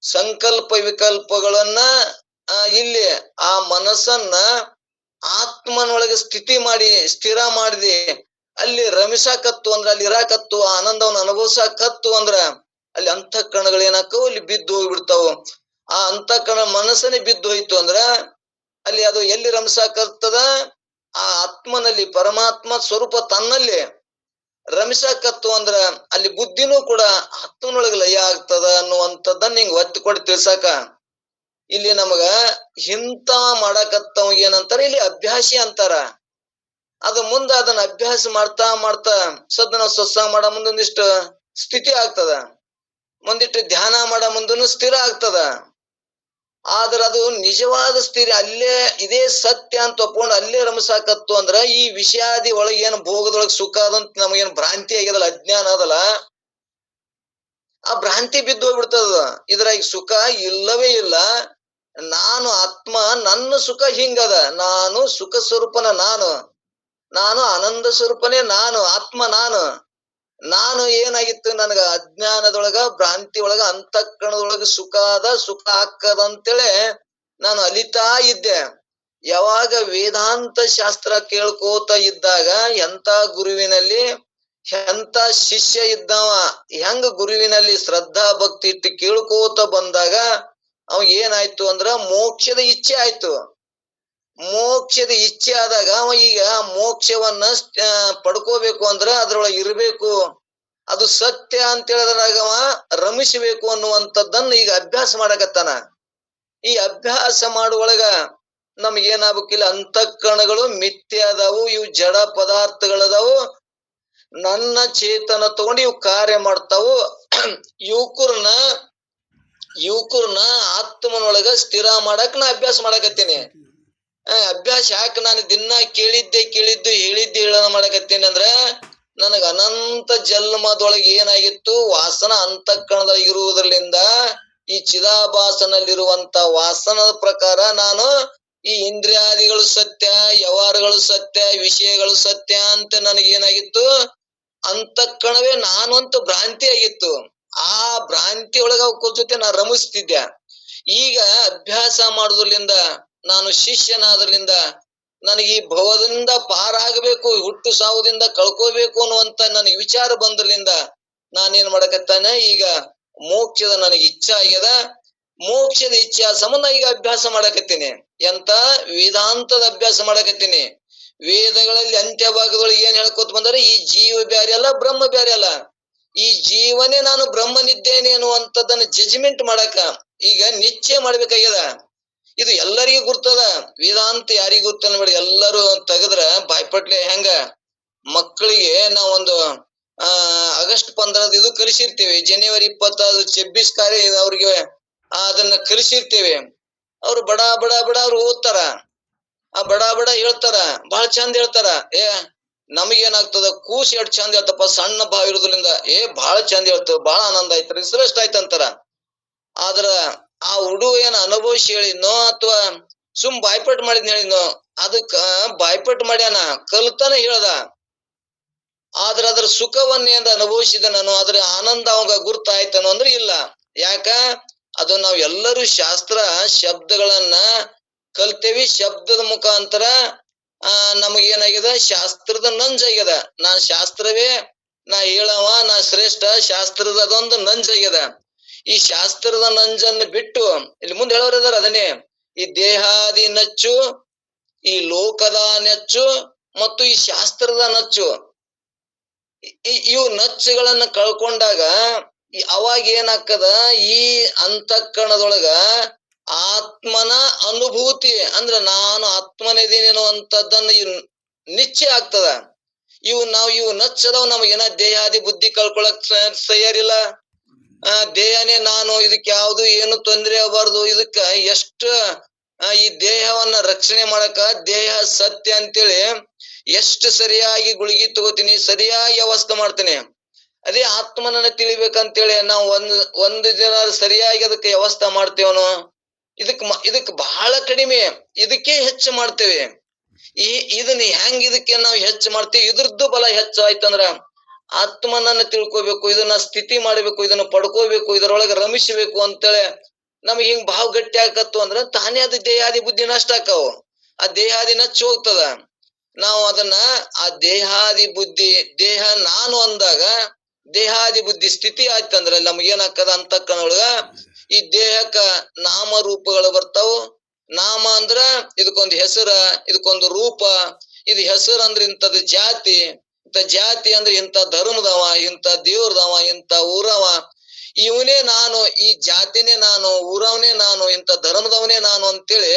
ಸಂಕಲ್ಪ ವಿಕಲ್ಪಗಳನ್ನ ಇಲ್ಲಿ ಆ ಮನಸ್ಸನ್ನ ಆತ್ಮನೊಳಗೆ ಸ್ಥಿತಿ ಮಾಡಿ ಸ್ಥಿರ ಮಾಡಿದೆ ಅಲ್ಲಿ ರಮಿಸಾಕತ್ತು ಅಂದ್ರ, ಅಲ್ಲಿ ಇರಾಕತ್ತು, ಆನಂದವನ್ನು ಅನುಭವಿಸಾಕತ್ತು ಅಂದ್ರ ಅಲ್ಲಿ ಅಂತಃಕರಣಗಳು ಏನಾಕವು, ಇಲ್ಲಿ ಬಿದ್ದು ಹೋಗ್ಬಿಡ್ತಾವು. ಆ ಅಂತಃಕರಣ ಮನಸ್ಸನ್ನೇ ಬಿದ್ದು ಹೋಯ್ತು ಅಂದ್ರ ಅಲ್ಲಿ ಅದು ಎಲ್ಲಿ ರಮಿಸಾಕತ್ತದ, ಆ ಆತ್ಮನಲ್ಲಿ ಪರಮಾತ್ಮ ಸ್ವರೂಪ ತನ್ನಲ್ಲಿ ರಮಿಸಾಕತ್ತು ಅಂದ್ರ ಅಲ್ಲಿ ಬುದ್ಧಿನೂ ಕೂಡ ಆತ್ಮನೊಳಗೆ ಲಯ ಆಗ್ತದ ಅನ್ನುವಂಥದ್ದನ್ನ ಹಿಂಗ್ ಒತ್ತಿ ಕೊಟ್ಟು ತಿಳ್ಸಾಕ ಇಲ್ಲಿ ನಮಗ ಇಂತ ಮಾಡಾಕತ್ತವ ಏನಂತಾರ, ಇಲ್ಲಿ ಅಭ್ಯಾಸಿ ಅಂತಾರ. ಅದು ಮುಂದ ಅದನ್ನ ಅಭ್ಯಾಸ ಮಾಡ್ತಾ ಮಾಡ್ತಾ ಸದ್ದ ನಾವು ಸತ್ಸಂಗ ಮಾಡೋ ಮುಂದೊಂದಿಷ್ಟು ಸ್ಥಿತಿ ಆಗ್ತದ, ಮುಂದಿಟ್ಟು ಧ್ಯಾನ ಮಾಡೋ ಮುಂದನು ಸ್ಥಿರ ಆಗ್ತದ. ಆದ್ರ ಅದು ನಿಜವಾದ ಸ್ಥಿತಿ ಅಲ್ಲೇ ಇದೇ ಸತ್ಯ ಅಂತ ಒಪ್ಕೊಂಡು ಅಲ್ಲೇ ರಮಸಾಕತ್ತು ಅಂದ್ರ ಈ ವಿಷಯಾದಿ ಒಳಗೆ ಏನು ಭೋಗದೊಳಗೆ ಸುಖ ಅದಂತ ನಮಗೇನು ಭ್ರಾಂತಿ ಆಗ್ಯದಲ್ಲ, ಅಜ್ಞಾನ ಅದಲ್ಲ, ಆ ಭ್ರಾಂತಿ ಬಿದ್ದು ಹೋಗ್ಬಿಡ್ತದ. ಇದ್ರಾಗ ಸುಖ ಇಲ್ಲವೇ ಇಲ್ಲ. ನಾನು ಆತ್ಮ, ನನ್ನ ಸುಖ ಹಿಂಗದ, ನಾನು ಸುಖ ಸ್ವರೂಪನ, ನಾನು ಆನಂದ ಸ್ವರೂಪನೇ, ನಾನು ಆತ್ಮ, ನಾನು ಏನಾಗಿತ್ತು ನನಗ ಅಜ್ಞಾನದೊಳಗ ಭ್ರಾಂತಿ ಒಳಗ ಅಂತಃಕರಣದೊಳಗ ಸುಖ ಅದ, ಸುಖ ಆಕ್ಕದ ಅಂತೇಳಿ ನಾನು ಅಲಿತಾ ಇದ್ದೆ. ಯಾವಾಗ ವೇದಾಂತ ಶಾಸ್ತ್ರ ಕೇಳ್ಕೋತ ಇದ್ದಾಗ ಎಂತ ಗುರುವಿನಲ್ಲಿ ಎಂತ ಶಿಷ್ಯ ಇದ್ದವ, ಹೆಂಗ ಗುರುವಿನಲ್ಲಿ ಶ್ರದ್ಧಾ ಭಕ್ತಿ ಇಟ್ಟು ಕೇಳ್ಕೋತ ಬಂದಾಗ ಅವ ಏನಾಯ್ತು ಅಂದ್ರ ಮೋಕ್ಷದ ಇಚ್ಛೆ ಆಯ್ತು. ಮೋಕ್ಷದ ಇಚ್ಛೆ ಆದಾಗ ಅವ ಈಗ ಮೋಕ್ಷವನ್ನ ಪಡ್ಕೋಬೇಕು ಅಂದ್ರ ಅದ್ರೊಳಗೆ ಇರಬೇಕು, ಅದು ಸತ್ಯ ಅಂತ ಹೇಳಿದ್ರಾಗ ಅವ ರಮಿಸಬೇಕು ಅನ್ನುವಂಥದ್ದನ್ನ ಈಗ ಅಭ್ಯಾಸ ಮಾಡಕತ್ತಾನ. ಈ ಅಭ್ಯಾಸ ಮಾಡುವೊಳಗ ನಮಗೇನಾಗ್ಬೇಕಿಲ್ಲ, ಅಂತಃಕರಣಗಳು ಮಿಥ್ಯೆ ಅದಾವು, ಇವು ಜಡ ಪದಾರ್ಥಗಳದಾವು, ನನ್ನ ಚೇತನ ತಗೊಂಡು ಇವು ಕಾರ್ಯ ಮಾಡ್ತಾವು. ಯುವಕರನ್ನ ಆತ್ಮನೊಳಗ ಸ್ಥಿರ ಮಾಡಕ್ ನಾ ಅಭ್ಯಾಸ ಮಾಡಕತ್ತೀನಿ. ಅಭ್ಯಾಸ ಯಾಕೆ ನಾನು ದಿನ ಕೇಳಿದ್ದು ಹೇಳೋಣ ಮಾಡಕತ್ತೀನಿ ಅಂದ್ರ ನನಗ ಅನಂತ ಜನ್ಮದೊಳಗೆ ಏನಾಗಿತ್ತು, ವಾಸನ ಅಂತಃಕರಣದಲ್ಲಿ ಇರುವುದರಿಂದ ಈ ಚಿದಾಭಾಸನಲ್ಲಿರುವಂತ ವಾಸನದ ಪ್ರಕಾರ ನಾನು ಈ ಇಂದ್ರಿಯಾದಿಗಳು ಸತ್ಯ, ವ್ಯವಹಾರಗಳು ಸತ್ಯ, ವಿಷಯಗಳು ಸತ್ಯ ಅಂತ ನನಗೇನಾಗಿತ್ತು, ಅಂತಃಕರಣವೇ ನಾನು ಅಂತ ಭ್ರಾಂತಿ ಆಗಿತ್ತು. ಆ ಭ್ರಾಂತಿ ಒಳಗ ಜೊತೆ ನಾ ರಮಿಸ್ತಿದ್ದೆ. ಈಗ ಅಭ್ಯಾಸ ಮಾಡುವುದರಿಂದ, ನಾನು ಶಿಷ್ಯನಾದ್ರಲಿಂದ ನನಗೆ ಈ ಭವದಿಂದ ಪಾರಾಗಬೇಕು, ಹುಟ್ಟು ಸಾವುದಿಂದ ಕಳ್ಕೋಬೇಕು ಅನ್ನುವಂತ ನನಗೆ ವಿಚಾರ ಬಂದ್ರಲಿಂದ ನಾನೇನ್ ಮಾಡಕತ್ತಾನೆ, ಈಗ ಮೋಕ್ಷದ ನನಗೆ ಇಚ್ಛೆ ಆಗ್ಯದ. ಮೋಕ್ಷದ ಇಚ್ಛೆ ಸಂಬಂಧ ಈಗ ಅಭ್ಯಾಸ ಮಾಡಕತ್ತೀನಿ. ಎಂತ ವೇದಾಂತದ ಅಭ್ಯಾಸ ಮಾಡಕತ್ತೀನಿ. ವೇದಗಳಲ್ಲಿ ಅಂತ್ಯ ಭಾಗದೊಳಗೆ ಏನ್ ಹೇಳ್ಕೊತ ಬಂದರೆ, ಈ ಜೀವ ಬ್ಯಾರೆ ಅಲ್ಲ, ಬ್ರಹ್ಮ ಬ್ಯಾರೆ ಅಲ್ಲ, ಈ ಜೀವನೇ ನಾನು ಬ್ರಹ್ಮನಿದ್ದೇನೆ ಅನ್ನುವಂಥದ್ದನ್ನ ಜಜ್ಮೆಂಟ್ ಮಾಡಕ ಈಗ ನಿಶ್ಚಯ ಮಾಡ್ಬೇಕಾಗ್ಯದ. ಇದು ಎಲ್ಲರಿಗೂ ಗುರ್ತದ, ವೇದಾಂತ ಯಾರಿಗೂ ಗುರ್ತಲ್ಲ ನೋಡಿ. ಎಲ್ಲರೂ ತೆಗದ್ರ ಬಾಯ್ಪಟ್ಲೆ ಹೆಂಗ ಮಕ್ಕಳಿಗೆ ನಾವೊಂದು ಆಗಸ್ಟ್ 15 ಇದು ಕಲಿಸಿರ್ತೇವೆ, ಜನವರಿ 26 26 ಕಾರ್ಯ ಅವ್ರಿಗೆ ಅದನ್ನ ಕಲಿಸಿರ್ತೇವೆ. ಅವ್ರು ಬಡ ಬಡ ಬಡ ಅವ್ರು ಓದ್ತಾರ, ಆ ಬಡ ಬಡ ಹೇಳ್ತಾರ, ಬಹಳ ಚಂದ ಹೇಳ್ತಾರ. ನಮಗೇನಾಗ್ತದ, ಕೂಸ್ ಎಷ್ಟ್ ಚಂದ ಹೇಳ್ತಪ್ಪ, ಸಣ್ಣ ಭಾವ ಇರೋದ್ರಿಂದ ಬಹಳ ಚಂದ ಹೇಳ್ತೇವ, ಬಹಳ ಆನಂದ ಆಯ್ತು, ಶ್ರೇಷ್ಠ ಆಯ್ತಂತಾರ. ಆದ್ರ ಆ ಹುಡುಗ ಏನ್ ಅನುಭವಿಸಿ ಹೇಳಿದ್ನೋ ಅಥವಾ ಸುಮ್ ಬಾಯ್ಪಟ್ ಮಾಡಿದ್ನ ಹೇಳಿದ್ನೋ, ಅದಕ್ಕ ಬಾಯ್ಪಟ್ ಮಾಡ್ಯಾನ, ಕಲ್ತಾನ ಹೇಳ್ದ. ಆದ್ರ ಅದ್ರ ಸುಖವನ್ನೇಂದ ಅನುಭವಿಸಿದ ನಾನು, ಅದ್ರ ಆನಂದ ಅವಾಗ ಗುರ್ತಾಯ್ತನೋ ಅಂದ್ರೆ ಇಲ್ಲ. ಯಾಕ ಅದು ನಾವ್ ಎಲ್ಲರೂ ಶಾಸ್ತ್ರ ಶಬ್ದಗಳನ್ನ ಕಲ್ತೇವಿ. ಶಬ್ದದ ಮುಖಾಂತರ ನಮಗೇನಾಗ್ಯದ, ಶಾಸ್ತ್ರದ ನಂಜಾಗ್ಯದ. ನಾ ಶಾಸ್ತ್ರವೇ ನಾ ಹೇಳವ, ನಾ ಶ್ರೇಷ್ಠ, ಶಾಸ್ತ್ರದ ಅದೊಂದು ನಂಜಾಗ್ಯದ. ಈ ಶಾಸ್ತ್ರದ ನಂಜನ್ನು ಬಿಟ್ಟು ಇಲ್ಲಿ ಮುಂದೆ ಹೇಳೋರಿದಾರ ಅದನ್ನೇ, ಈ ದೇಹಾದಿ ನಚ್ಚು, ಈ ಲೋಕದ ನಚ್ಚು ಮತ್ತು ಈ ಶಾಸ್ತ್ರದ ನಚ್ಚು, ಇವು ನಚ್ಚುಗಳನ್ನ ಕಳ್ಕೊಂಡಾಗ ಅವಾಗ ಏನಾಗ್ತದ, ಈ ಅಂತಃಕರಣದೊಳಗ ಆತ್ಮನ ಅನುಭೂತಿ ಅಂದ್ರ ನಾನು ಆತ್ಮನಿದ್ದೀನಿ ಅನ್ನುವಂಥದ್ದನ್ನ ನಿಶ್ಚಯ ಆಗ್ತದ. ಇವು ನಚ್ಚದವ್ ನಮಗೇನ ದೇಹಾದಿ ಬುದ್ಧಿ ಕಳ್ಕೊಳಕ್ ತಯಾರಿಲ್ಲ. ದೇಹನೇ ನಾನು, ಇದಕ್ಕೆ ಯಾವ್ದು ಏನು ತೊಂದರೆ ಆಗಬಾರ್ದು, ಇದಕ್ಕ ಎಷ್ಟ ಈ ದೇಹವನ್ನ ರಕ್ಷಣೆ ಮಾಡಕ ದೇಹ ಸತ್ಯ ಅಂತೇಳಿ ಎಷ್ಟು ಸರಿಯಾಗಿ ಗುಳಿಗೆ ತಗೋತೀನಿ, ಸರಿಯಾಗಿ ವ್ಯವಸ್ಥೆ ಮಾಡ್ತೇನೆ. ಅದೇ ಆತ್ಮನನ್ನ ತಿಳಿಬೇಕಂತೇಳಿ ನಾವು ಒಂದು ದಿನ ಸರಿಯಾಗಿ ಅದಕ್ಕೆ ವ್ಯವಸ್ಥೆ ಮಾಡ್ತೇವನು, ಇದಕ್ ಬಹಳ ಕಡಿಮೆ, ಇದಕ್ಕೆ ಹೆಚ್ಚು ಮಾಡ್ತೇವೆ. ಇದನ್ನ ಹೆಂಗ್ ಇದಕ್ಕೆ ನಾವು ಹೆಚ್ಚು ಮಾಡ್ತೇವೆ, ಇದ್ರದ್ದು ಬಲ ಹೆಚ್ಚು ಆಯ್ತಂದ್ರ ಆತ್ಮನನ್ನ ತಿಳ್ಕೊಬೇಕು, ಇದನ್ನ ಸ್ಥಿತಿ ಮಾಡ್ಬೇಕು, ಇದನ್ನ ಪಡ್ಕೋಬೇಕು, ಇದರೊಳಗೆ ರಮಿಸಬೇಕು ಅಂತೇಳಿ ನಮ್ಗೆ ಹಿಂಗ್ ಭಾವ ಗಟ್ಟಿ ಆಕತ್ತು ಅಂದ್ರ ತಾನೇ ಅದು ದೇಹಾದಿ ಬುದ್ಧಿ ನಷ್ಟ ಆಕಾವು. ಆ ದೇಹಾದಿ ನಚ್ಚ ಹೋಗ್ತದ. ನಾವು ಅದನ್ನ ಆ ದೇಹಾದಿ ಬುದ್ಧಿ, ದೇಹ ನಾನು ಅಂದಾಗ ದೇಹಾದಿ ಬುದ್ಧಿ ಸ್ಥಿತಿ ಆಯ್ತಂದ್ರ ನಮ್ಗೇನಾಕದ, ಅಂತಃಕರಣೊಳಗ ಈ ದೇಹಕ್ಕ ನಾಮ ರೂಪಗಳು ಬರ್ತಾವು. ನಾಮ ಅಂದ್ರ ಇದಕ್ಕೊಂದು ಹೆಸರ, ಇದಕ್ಕೊಂದು ರೂಪ. ಇದು ಹೆಸರು ಅಂದ್ರೆ ಇಂಥದ್ದು ಜಾತಿ, ಇಂಥ ಜಾತಿ ಅಂದ್ರೆ ಇಂಥ ಧರ್ಮದವ, ಇಂಥ ದೇವ್ರದವ, ಇಂಥ ಊರವ, ಇವನೇ ನಾನು, ಈ ಜಾತಿನೇ ನಾನು, ಊರವನೇ ನಾನು, ಇಂಥ ಧರ್ಮದವನೇ ನಾನು ಅಂತೇಳಿ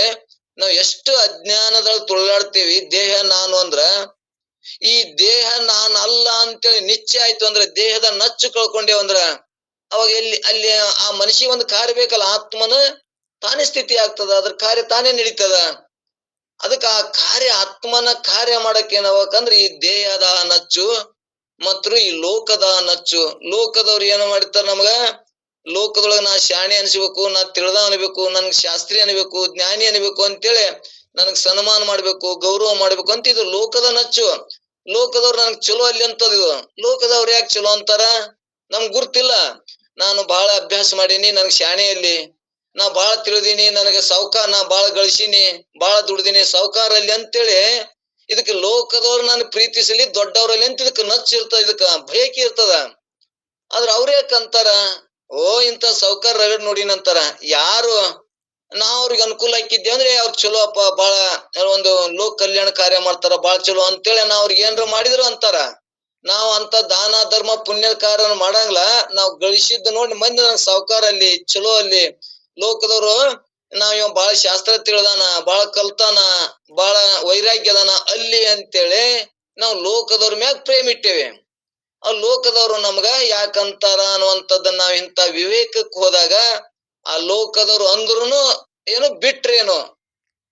ನಾವ್ ಎಷ್ಟು ಅಜ್ಞಾನದಲ್ಲಿ ತುಳ್ಳಾಡ್ತೀವಿ. ದೇಹ ನಾನು ಅಂದ್ರ, ಈ ದೇಹ ನಾನು ಅಲ್ಲ ಅಂತೇಳಿ ನಿಶ್ಚಯ ಆಯ್ತು ಅಂದ್ರೆ, ದೇಹದ ನಚ್ಚು ಕಳ್ಕೊಂಡೇವಂದ್ರ ಅವಾಗ ಅಲ್ಲಿ ಆ ಮನುಷ್ಯ ಒಂದು ಕಾರ್ಯ ಬೇಕಲ್ಲ, ಆತ್ಮನ ತಾನೇ ಸ್ಥಿತಿ ಆಗ್ತದ, ಅದ್ರ ಕಾರ್ಯ ತಾನೇ ನಡೀತದ. ಅದಕ್ಕ ಆ ಕಾರ್ಯ, ಆತ್ಮನ ಕಾರ್ಯ ಮಾಡಕ್ ಏನಾಗಬೇಕಂದ್ರೆ ಈ ದೇಹದ ನಚ್ಚು ಮತ್ತು ಈ ಲೋಕದ ನಚ್ಚು. ಲೋಕದವ್ರು ಏನ ಮಾಡ್ತಾರ, ನಮಗ ಲೋಕದೊಳಗ ನಾ ಶಾಣೆ ಅನ್ಸ್ಬೇಕು, ನಾ ತಿಳಿದ ಅನ್ಬೇಕು, ನನ್ಗೆ ಶಾಸ್ತ್ರಿ ಅನ್ಬೇಕು, ಜ್ಞಾನಿ ಅನ್ಬೇಕು ಅಂತೇಳಿ ನನಗ್ ಸನ್ಮಾನ ಮಾಡ್ಬೇಕು, ಗೌರವ ಮಾಡ್ಬೇಕು ಅಂತ ಇದು ಲೋಕದ ನಚ್ಚು. ಲೋಕದವ್ರು ನನ್ಗ್ ಚಲೋ ಅಲ್ಲಿ ಅಂತದ. ಇದು ಲೋಕದವ್ರು ಯಾಕೆ ಚಲೋ ಅಂತಾರ, ನಮ್ಗ್ ಗುರ್ತಿಲ್ಲ. ನಾನು ಬಹಳ ಅಭ್ಯಾಸ ಮಾಡೀನಿ, ನನ್ಗ್ ಶಾಣೆಯಲ್ಲಿ ನಾ ಬಾಳ ತಿಳಿದೀನಿ, ನನಗೆ ಸಾವ್ಕಾರ, ನಾ ಬಾಳ ಗಳಿಸೀನಿ, ಬಾಳ ದುಡ್ದೀನಿ, ಸಾವ್ಕಾರಲ್ಲಿ ಅಂತೇಳಿ ಇದಕ್ಕೆ ಲೋಕದವ್ರು ನಾನು ಪ್ರೀತಿಸಲಿ, ದೊಡ್ಡವ್ರಲ್ಲಿ ಅಂತ ಇದಕ್ಕೆ ನಚ್ಚ ಇರ್ತದ, ಇದಕ್ಕ ಭಯಕೆ ಇರ್ತದ. ಆದ್ರ ಅವ್ರ ಯಾಕಂತಾರ, ಓ ಇಂಥ ಸಾವ್ಕಾರ ರಗಡ್ ನೋಡಿನಂತಾರ. ಯಾರು ನಾವ್ ಅವ್ರಿಗೆ ಅನುಕೂಲ ಹಾಕಿದ್ದೆ ಅಂದ್ರೆ ಅವ್ರು ಚಲೋ ಅಪ್ಪ, ಬಾಳ ಒಂದು ಲೋಕ ಕಲ್ಯಾಣ ಕಾರ್ಯ ಮಾಡ್ತಾರ, ಬಾಳ ಚಲೋ ಅಂತೇಳಿ ನಾವ್ ಅವ್ರಿಗೆ ಏನ್ರ ಮಾಡಿದ್ರು ಅಂತಾರ. ನಾವ್ ಅಂತ ದಾನ ಧರ್ಮ ಪುಣ್ಯ ಕಾರ್ಯ ಮಾಡಂಗಿಲ್ಲ. ನಾವ್ ಗಳಿಸಿದ್ದು ನೋಡಿ ಮಂದಿ ನನ್ ಸಾವ್ಕಾರ ಅಲ್ಲಿ, ಚಲೋ ಅಲ್ಲಿ, ಲೋಕದವ್ರು ಇವ ಬಾಳ ಶಾಸ್ತ್ರ ತಿಳಿದಾನ, ಬಾಳ ಕಲ್ತಾನ, ಬಾಳ ವೈರಾಗ್ಯದಾನ ಅಲ್ಲಿ ಅಂತೇಳಿ ನಾವು ಲೋಕದವ್ರ ಮ್ಯಾಗ ಪ್ರೇಮ ಇಟ್ಟೇವೆ. ಆ ಲೋಕದವ್ರು ನಮ್ಗ ಯಾಕಂತಾರ ಅನ್ನುವಂಥದ್ದನ್ನ ನಾವ್ ಇಂಥ ವಿವೇಕಕ್ಕೆ ಹೋದಾಗ ಆ ಲೋಕದವ್ರು ಅಂದ್ರುನು ಏನು ಬಿಟ್ರೇನು,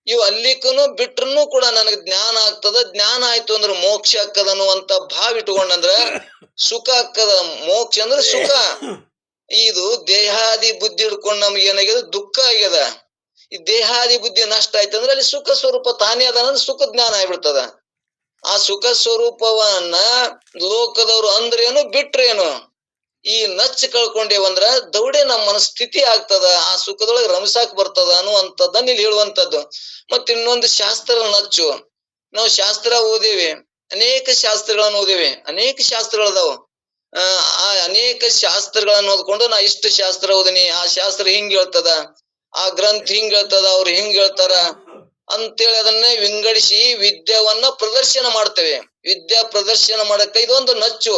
ಇವ್ ಅಲ್ಲಿಕನು ಬಿಟ್ರುನು ಕೂಡ ನನಗ್ ಜ್ಞಾನ ಆಗ್ತದ, ಜ್ಞಾನ ಆಯ್ತು ಅಂದ್ರೆ ಮೋಕ್ಷ ಆಕ್ಕದ ಅನ್ನುವಂತ ಭಾವ ಇಟ್ಕೊಂಡಂದ್ರ ಸುಖ ಆಕ್ಕದ. ಮೋಕ್ಷ ಅಂದ್ರೆ ಸುಖ. ಇದು ದೇಹಾದಿ ಬುದ್ಧಿ ಹಿಡ್ಕೊಂಡ್ ನಮ್ಗೆ ಏನಾಗ್ಯದ, ದುಃಖ ಆಗ್ಯದ. ಈ ದೇಹಾದಿ ಬುದ್ಧಿ ನಷ್ಟ ಆಯ್ತಂದ್ರೆ ಅಲ್ಲಿ ಸುಖ ಸ್ವರೂಪ ತಾನೇ ಅದ, ಸುಖ ಜ್ಞಾನ ಆಗ್ಬಿಡ್ತದ. ಆ ಸುಖ ಸ್ವರೂಪವನ್ನ ಲೋಕದವ್ರು ಅಂದ್ರೇನು ಬಿಟ್ರೇನು, ಈ ನಚ್ಚ ಕಳ್ಕೊಂಡೇವಂದ್ರ ದೌಡೆ ನಮ್ಮ ಮನಸ್ಥಿತಿ ಆಗ್ತದ, ಆ ಸುಖದೊಳಗೆ ರಮಸಾಕ್ ಬರ್ತದ ಅನ್ನುವಂಥದ್ದನ್ನ ಇಲ್ಲಿ ಹೇಳುವಂಥದ್ದು. ಮತ್ ಇನ್ನೊಂದು ಶಾಸ್ತ್ರ ನಚ್ಚು. ನಾವು ಶಾಸ್ತ್ರ ಓದೇವಿ, ಅನೇಕ ಶಾಸ್ತ್ರಗಳನ್ನ ಓದೇವಿ, ಅನೇಕ ಶಾಸ್ತ್ರಗಳದಾವ. ಆ ಅನೇಕ ಶಾಸ್ತ್ರಗಳನ್ನ ಓದ್ಕೊಂಡು ನಾ ಇಷ್ಟು ಶಾಸ್ತ್ರ ಓದಿನಿ, ಆ ಶಾಸ್ತ್ರ ಹಿಂಗ್ ಹೇಳ್ತದ, ಆ ಗ್ರಂಥ ಹಿಂಗ್ ಹೇಳ್ತದ, ಅವ್ರು ಹಿಂಗ್ ಹೇಳ್ತಾರ ಅಂತೇಳಿ ಅದನ್ನ ವಿಂಗಡಿಸಿ ವಿದ್ಯಾವನ್ನ ಪ್ರದರ್ಶನ ಮಾಡ್ತೇವೆ. ವಿದ್ಯಾ ಪ್ರದರ್ಶನ ಮಾಡಕ್ಕ ಇದೊಂದು ನಚ್ಚು.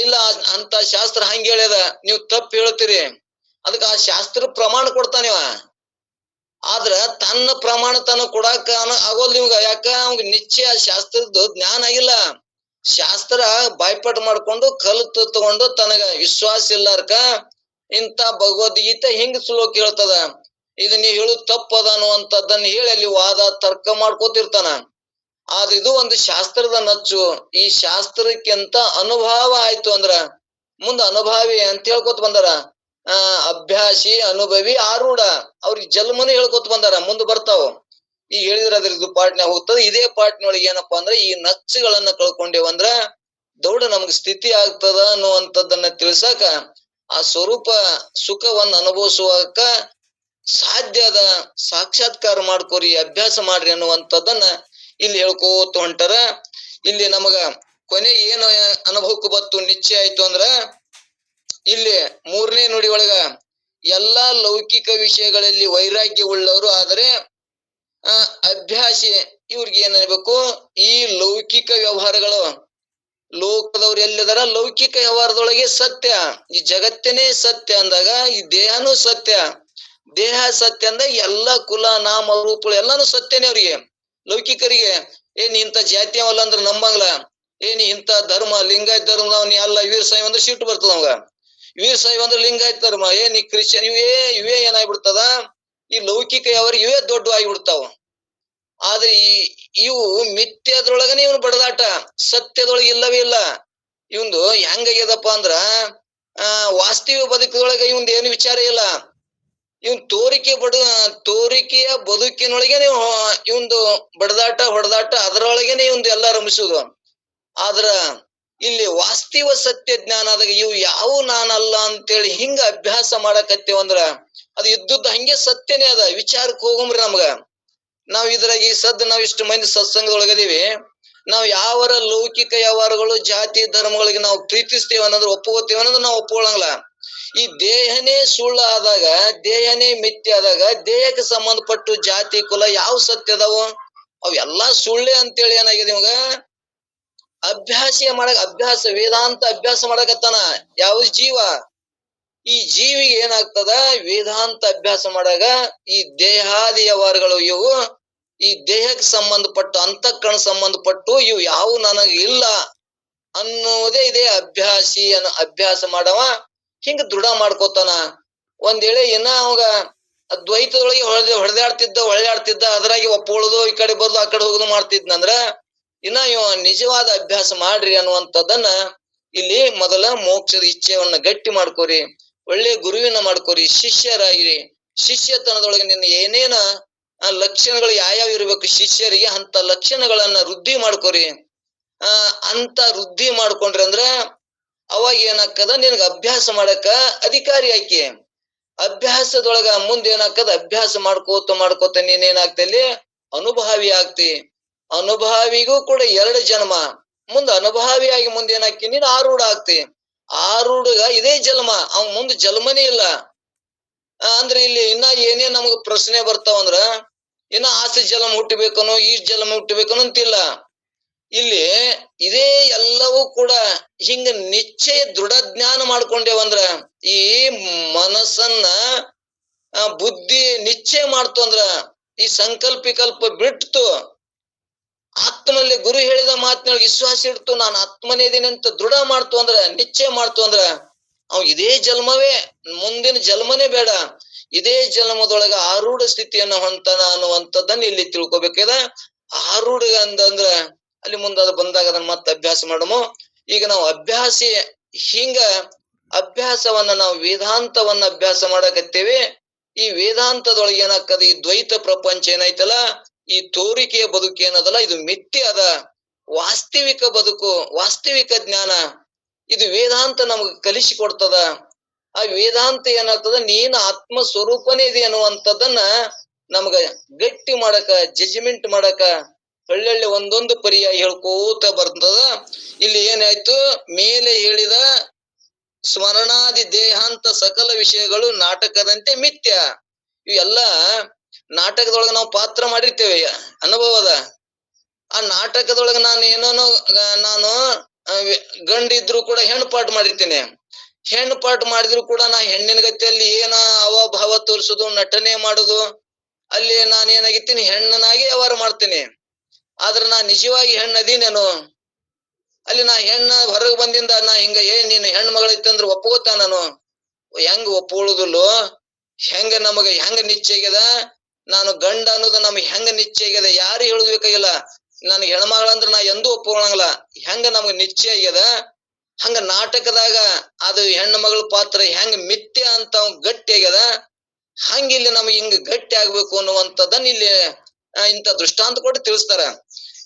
ಇಲ್ಲ ಅಂತ ಶಾಸ್ತ್ರ ಹಂಗ ಹೇಳ್ಯದ, ನೀವು ತಪ್ಪು ಹೇಳ್ತೀರಿ, ಅದಕ್ಕ ಆ ಶಾಸ್ತ್ರ ಪ್ರಮಾಣ ಕೊಡ್ತಾನಿವ. ಆದ್ರ ತನ್ನ ಪ್ರಮಾಣ ತನ್ನ ಕೊಡಾಕ ಆಗೋಲ್ ನಿಮ್ಗ. ಯಾಕ ಅವಂಗ ನಿಶ್ಚಯ ಶಾಸ್ತ್ರದ್ದು ಜ್ಞಾನ ಆಗಿಲ್ಲ. ಶಾಸ್ತ್ರ ಬಾಯ್ಪಾಟ್ ಮಾಡ್ಕೊಂಡು ಕಲ್ತು ತಗೊಂಡು ತನಗ ವಿಶ್ವಾಸ ಇಲ್ಲಾರ್ಕ ಇಂತ ಭಗವದ್ಗೀತೆ ಹಿಂಗ್ ಶ್ಲೋಕ ಹೇಳ್ತದ, ಇದು ನೀವ್ ಹೇಳುದು ತಪ್ಪದ ಅನ್ನುವಂಥದ್ದನ್ನ ಹೇಳಿ ಅಲ್ಲಿ ವಾದ ತರ್ಕ ಮಾಡ್ಕೋತಿರ್ತಾನ. ಆದ್ರೆ ಇದು ಒಂದು ಶಾಸ್ತ್ರದ ನಚ್ಚು. ಈ ಶಾಸ್ತ್ರಕ್ಕಿಂತ ಅನುಭವ ಆಯ್ತು ಅಂದ್ರ ಮುಂದ ಅನುಭಾವಿ ಅಂತ ಹೇಳ್ಕೊತ ಬಂದಾರ. ಅಭ್ಯಾಸಿ, ಅನುಭವಿ, ಆರೂಢ, ಅವ್ರಿಗೆ ಜನ್ಮನೇ ಹೇಳ್ಕೊತ ಬಂದಾರ, ಮುಂದ್ ಬರ್ತಾವ. ಈಗ ಹೇಳಿದ್ರ ಅದ್ರದ್ದು ಪಾಟ್ನ್ಯಾಗ ಹೋಗ್ತದ. ಇದೇ ಪಾಟ್ನೊಳಗೆ ಏನಪ್ಪಾ ಅಂದ್ರೆ ಈ ನಚ್ಚುಗಳನ್ನ ಕಳ್ಕೊಂಡೇವಂದ್ರ ದೌಡ ನಮ್ಗ್ ಸ್ಥಿತಿ ಆಗ್ತದ ಅನ್ನುವಂಥದ್ದನ್ನ ತಿಳ್ಸಾಕ ಆ ಸ್ವರೂಪ ಸುಖವನ್ನು ಅನುಭವಿಸುವಕ ಸಾಧ್ಯದ ಸಾಕ್ಷಾತ್ಕಾರ ಮಾಡ್ಕೋರಿ, ಅಭ್ಯಾಸ ಮಾಡ್ರಿ ಅನ್ನುವಂಥದ್ದನ್ನ ಇಲ್ಲಿ ಹೇಳ್ಕೋತ ಹೊಂಟಾರ. ಇಲ್ಲಿ ನಮಗ ಕೊನೆ ಏನು ಅನುಭವಕ್ಕೆ ಬತ್ತು ನಿಶ್ಚಯ ಆಯ್ತು ಅಂದ್ರ ಇಲ್ಲಿ 3ನೇ ನುಡಿ ಒಳಗ ಎಲ್ಲಾ ಲೌಕಿಕ ವಿಷಯಗಳಲ್ಲಿ ವೈರಾಗ್ಯ ಉಳ್ಳವರು, ಆದರೆ ಅಭ್ಯಾಸಿ ಇವ್ರಿಗೆ ಏನಿರ್ಬೇಕು, ಈ ಲೌಕಿಕ ವ್ಯವಹಾರಗಳು ಲೋಕದವ್ರು ಎಲ್ಲಿದಾರ ಲೌಕಿಕ ವ್ಯವಹಾರದೊಳಗೆ ಸತ್ಯ, ಈ ಜಗತ್ತನೇ ಸತ್ಯ ಅಂದಾಗ ಈ ದೇಹನೂ ಸತ್ಯ, ದೇಹ ಸತ್ಯ ಅಂದಾಗ ಎಲ್ಲ ಕುಲ ನಾಮ ರೂಪಗಳು ಎಲ್ಲಾನು ಸತ್ಯನೇ ಅವ್ರಿಗೆ. ಲೌಕಿಕರಿಗೆ ಏನ್ ಇಂಥ ಜಾತಿ ಅವಲ್ಲ ಅಂದ್ರೆ ನಂಬಂಗ್ಲ, ಏನ್ ಇಂಥ ಧರ್ಮ ಲಿಂಗಾಯತ್ ಧರ್ಮ ನೀ ಅಲ್ಲ ವೀರ್ ಸಾಯಿ ಅಂದ್ರೆ ಸಿಟ್ಟು ಬರ್ತದ ಅವಂಗ. ವೀರ್ ಸಾಯಿ ಅಂದ್ರೆ ಲಿಂಗಾಯತ್ ಧರ್ಮ, ಏನ್ ಈ ಕ್ರಿಶ್ಚಿಯನ್ ಇವೇ ಏನಾಗ್ಬಿಡ್ತದ, ಈ ಲೌಕಿಕ ಯಾವ್ರಿಗೆ ಇವೇ ದೊಡ್ಡ ಆಗಿಬಿಡ್ತಾವ. ಆದ್ರೆ ಇವು ಮಿಥ್ಯದ್ರೊಳಗನೆ ಇವನು ಬಡದಾಟ, ಸತ್ಯದೊಳಗೆ ಇಲ್ಲವೇ ಇಲ್ಲ. ಇವಂದು ಹೆಂಗಾಗ್ಯದಪ್ಪ ಅಂದ್ರ ವಾಸ್ತವ ಬದುಕದೊಳಗ ಇವಂದ ಏನು ವಿಚಾರ ಇಲ್ಲ. ಇವನ್ ತೋರಿಕೆಯ ಬದುಕಿನೊಳಗೆ ಇವಂದು ಬಡದಾಟ ಹೊಡೆದಾಟ ಅದರೊಳಗೇನೆ ಇವಂದು ಎಲ್ಲ ರಮಿಸುದು. ಆದ್ರ ಇಲ್ಲಿ ವಾಸ್ತವ ಸತ್ಯ ಜ್ಞಾನ ಆದಾಗ ಇವು ಯಾವ ನಾನಲ್ಲ ಅಂತೇಳಿ ಹಿಂಗ ಅಭ್ಯಾಸ ಮಾಡಕತ್ತೇವಂದ್ರ ಅದು ಇದ್ದದ್ದು ಹಂಗೆ ಸತ್ಯನೇ ಅದ. ವಿಚಾರಕ್ಕೆ ಹೋಗಮ್ರಿ. ನಮ್ಗ ನಾವ್ ಇದ್ರಾಗ ನಾವ್ ಇಷ್ಟು ಮಂದಿ ಸತ್ಸಂಗದೊಳಗದೀವಿ, ನಾವ್ ಯಾವರ ಲೌಕಿಕ ವ್ಯವಹಾರಗಳು ಜಾತಿ ಧರ್ಮಗಳಿಗೆ ನಾವು ಪ್ರೀತಿಸ್ತೇವೆ ಅನ್ನೋದ್ರ ಒಪ್ಪುತ್ತೇವೆ ಅನ್ನೋದ್ರ ನಾವು ಒಪ್ಕೊಳ್ಳಂಗಿಲ್ಲ. ಈ ದೇಹನೇ ಸುಳ್ಳು ಆದಾಗ, ದೇಹನೇ ಮಿಥ್ಯ ಆದಾಗ, ದೇಹಕ್ಕೆ ಸಂಬಂಧಪಟ್ಟು ಜಾತಿ ಕುಲ ಯಾವ ಸತ್ಯ ಅದಾವು ಅವೆಲ್ಲಾ ಸುಳ್ಳೆ ಅಂತೇಳಿ ಏನಾಗಿದೆ ಇವಾಗ ಅಭ್ಯಾಸ ವೇದಾಂತ ಅಭ್ಯಾಸ ಮಾಡಕತ್ತಾನ. ಯಾವ ಜೀವ, ಈ ಜೀವಿಗೆ ಏನಾಗ್ತದ, ವೇದಾಂತ ಅಭ್ಯಾಸ ಮಾಡಾಗ ಈ ದೇಹಾದಿ ವ್ಯವಹಾರಗಳು ಇವು ಈ ದೇಹಕ್ಕೆ ಸಂಬಂಧಪಟ್ಟು ಅಂತಃಕರಣ ಸಂಬಂಧಪಟ್ಟು ಇವು ಯಾವ ನನಗೆ ಇಲ್ಲ ಅನ್ನೋದೇ ಇದೆ ಅಭ್ಯಾಸ ಮಾಡವ ಹಿಂಗ ದೃಢ ಮಾಡ್ಕೋತಾನ. ಒಂದ್ ವೇಳೆ ಇನ್ನ ಅವಾಗ ದ್ವೈತದೊಳಗೆ ಹೊಳೆದಾಡ್ತಿದ್ದ ಅದ್ರಾಗಿ ಒಪ್ಪೊಳುದು, ಈ ಕಡೆ ಬರೋದು ಆ ಕಡೆ ಹೋಗುದು ಮಾಡ್ತಿದ್ನಂದ್ರ ಇನ್ನ ಇವ ನಿಜವಾದ ಅಭ್ಯಾಸ ಮಾಡ್ರಿ ಅನ್ನುವಂಥದ್ದನ್ನ ಇಲ್ಲಿ ಮೊದಲ ಮೋಕ್ಷದ ಇಚ್ಛೆಯನ್ನ ಗಟ್ಟಿ ಮಾಡ್ಕೋರಿ, ಒಳ್ಳೆ ಗುರುವಿನ ಮಾಡ್ಕೋರಿ, ಶಿಷ್ಯರಾಗಿರಿ. ಶಿಷ್ಯತನದೊಳಗೆ ನಿನ್ನ ಏನೇನ ಲಕ್ಷಣಗಳು ಯಾವ್ಯಾವ ಇರ್ಬೇಕು ಶಿಷ್ಯರಿಗೆ ಅಂತ ಲಕ್ಷಣಗಳನ್ನ ವೃದ್ಧಿ ಮಾಡ್ಕೋರಿ. ಅಂತ ವೃದ್ಧಿ ಮಾಡ್ಕೊಂಡ್ರಿ ಅಂದ್ರ ಅವಾಗ ಏನಾಕ್ಕದ, ನಿನಗ ಅಭ್ಯಾಸ ಮಾಡಕ ಅಧಿಕಾರಿ ಆಕಿ. ಅಭ್ಯಾಸದೊಳಗ ಮುಂದೆ ಏನಾಕ್ಕದ, ಅಭ್ಯಾಸ ಮಾಡ್ಕೋತ ನೀನೇನಾಗ್ತಲ್ಲಿ ಅನುಭಾವಿ ಆಗ್ತಿ. ಅನುಭಾವಿಗೂ ಕೂಡ 2 ಜನ್ಮ, ಮುಂದೆ ಅನುಭಾವಿಯಾಗಿ ಮುಂದೆ ಏನಾಕಿ ನೀನು ಆರೂಢ ಆಗ್ತಿ. ಆರೂಢಗ ಇದೇ ಜನ್ಮ, ಅವ್ ಮುಂದೆ ಜನ್ಮನೇ ಇಲ್ಲ. ಅಂದ್ರೆ ಇಲ್ಲಿ ಇನ್ನ ಏನೇನ್ ನಮಗ ಪ್ರಶ್ನೆ ಬರ್ತಾವಂದ್ರ ಇನ್ನ ಆಸೆ ಜನ್ಮ ಹುಟ್ಟಬೇಕನೋ ಈ ಜನ್ಮ ಹುಟ್ಟಬೇಕನೋ ಅಂತಿಲ್ಲ. ಇಲ್ಲಿ ಇದೇ ಎಲ್ಲವೂ ಕೂಡ ಹಿಂಗ ನಿಶ್ಚಯ ದೃಢ ಜ್ಞಾನ ಮಾಡ್ಕೊಂಡೇವಂದ್ರ, ಈ ಮನಸ್ಸನ್ನ ಬುದ್ಧಿ ನಿಶ್ಚಯ ಮಾಡ್ತು ಅಂದ್ರ, ಈ ಸಂಕಲ್ಪ ವಿಕಲ್ಪ ಬಿಟ್ಟು ಆತ್ಮನಲ್ಲಿ ಗುರು ಹೇಳಿದ ಮಾತಿನೊಳಗೆ ವಿಶ್ವಾಸ ಇಡ್ತು, ನಾನು ಆತ್ಮನೇ ಇದೀನಿ ಅಂತ ದೃಢ ಮಾಡ್ತು ಅಂದ್ರ, ನಿಶ್ಚಯ ಮಾಡ್ತು ಅಂದ್ರ ಅವ್ ಇದೇ ಜನ್ಮವೇ, ಮುಂದಿನ ಜನ್ಮನೇ ಬೇಡ, ಇದೇ ಜನ್ಮದೊಳಗ ಆರೂಢ ಸ್ಥಿತಿಯನ್ನ ಹೊಂತಾನ ಅನ್ನುವಂಥದ್ದನ್ನ ಇಲ್ಲಿ ತಿಳ್ಕೊಬೇಕದ. ಆರೂಢ ಅಂದ್ರ ಅಲ್ಲಿ ಮುಂದೆ ಅದು ಬಂದಾಗ ಅದನ್ನ ಮತ್ತೆ ಅಭ್ಯಾಸ ಮಾಡಮು. ಈಗ ನಾವು ಹಿಂಗ ಅಭ್ಯಾಸವನ್ನ ನಾವು ವೇದಾಂತವನ್ನ ಅಭ್ಯಾಸ ಮಾಡಕತ್ತೇವೆ. ಈ ವೇದಾಂತದೊಳಗೆ ಏನಾಗ್ತದ, ಈ ದ್ವೈತ ಪ್ರಪಂಚ ಏನೈತಲ್ಲ, ಈ ತೋರಿಕೆಯ ಬದುಕು ಏನದಲ್ಲ ಇದು ಮಿಥ್ಯ ಅದ. ವಾಸ್ತವಿಕ ಬದುಕು, ವಾಸ್ತವಿಕ ಜ್ಞಾನ ಇದು ವೇದಾಂತ ನಮಗ್ ಕಲಿಸಿ ಕೊಡ್ತದ. ಆ ವೇದಾಂತ ಏನಾಗ್ತದ, ನೀನು ಆತ್ಮ ಸ್ವರೂಪನೇ ಇದೆ ಅನ್ನುವಂಥದ್ದನ್ನ ನಮ್ಗ ಗಟ್ಟಿ ಮಾಡಕ, ಜಜ್ಮೆಂಟ್ ಮಾಡಕ ಒಳ್ಳೊಳ್ಳೆ ಒಂದೊಂದು ಪರ್ಯಾಯ ಹೇಳ್ಕೋತ ಬರ್ತದ. ಇಲ್ಲಿ ಏನಾಯ್ತು, ಮೇಲೆ ಹೇಳಿದ ಸ್ಮರಣಾದಿ ದೇಹಾಂತ ಸಕಲ ವಿಷಯಗಳು ನಾಟಕದಂತೆ ಮಿಥ್ಯ. ಇವೆಲ್ಲ ನಾಟಕದೊಳಗ ನಾವು ಪಾತ್ರ ಮಾಡಿರ್ತೇವೆ, ಅನುಭವದ. ಆ ನಾಟಕದೊಳಗ ನಾನು ಗಂಡಿದ್ರು ಕೂಡ ಹೆಣ್ಣು ಪಾಠ ಮಾಡಿರ್ತೇನೆ. ಹೆಣ್ಣು ಪಾಠ ಮಾಡಿದ್ರು ಕೂಡ ನಾ ಹೆಣ್ಣಿನ ಗತಿಯಲ್ಲಿ ಏನ ಅವಭಾವ ತೋರಿಸುದು, ನಟನೆ ಮಾಡುದು, ಅಲ್ಲಿ ನಾನು ಏನಾಗಿರ್ತೀನಿ ಹೆಣ್ಣನಾಗಿ ವ್ಯವಹಾರ ಮಾಡ್ತೇನೆ. ಆದ್ರೆ ನಾ ನಿಜವಾಗಿ ಹೆಣ್ಣದೀನೇನು, ಅಲ್ಲಿ ನಾ ಹೆಣ್ಣ ಹೊರಗೆ ಬಂದಿಂದ ನಾ ಹಿಂಗ ನೀನು ಹೆಣ್ಣು ಮಗಳಿತ್ತಂದ್ರೆ ಒಪ್ಪಗೋತ ನಾನು ಹೆಂಗ ಒಪ್ಪುಳುದಿಲ್ಲೋ, ಹೆಂಗ ನಿಶ್ಚಯ ಆಗ್ಯದ, ನಾನು ಗಂಡ ಅನ್ನೋದು ನಮ್ಗೆ ಹೆಂಗ ನಿಶ್ಚಯ ಆಗ್ಯದ, ಯಾರು ಹೇಳುದು ಬೇಕಾಗಿಲ್ಲ. ನನ್ಗೆ ಹೆಣ್ಮಗಳಂದ್ರ ನಾ ಎಂದೂ ಒಪ್ಕೊಳ್ಳಂಗಿಲ್ಲ. ಹೆಂಗ ನಮಗ್ ನಿಶ್ಚಯ ಆಗ್ಯದ, ಹಂಗ ನಾಟಕದಾಗ ಅದು ಹೆಣ್ಣು ಮಗಳ ಪಾತ್ರ ಹೆಂಗ ಮಿಥ್ಯ ಅಂತ ಗಟ್ಟಿ ಆಗ್ಯದ, ಹಂಗಿಲ್ಲಿ ನಮ್ಗೆ ಹಿಂಗ ಗಟ್ಟಿ ಆಗ್ಬೇಕು ಅನ್ನುವಂಥದ್ದನ್ನ ಇಲ್ಲಿ ಇಂಥ ದೃಷ್ಟಾಂತ ಕೊಟ್ಟು ತಿಳಿಸ್ತಾರ.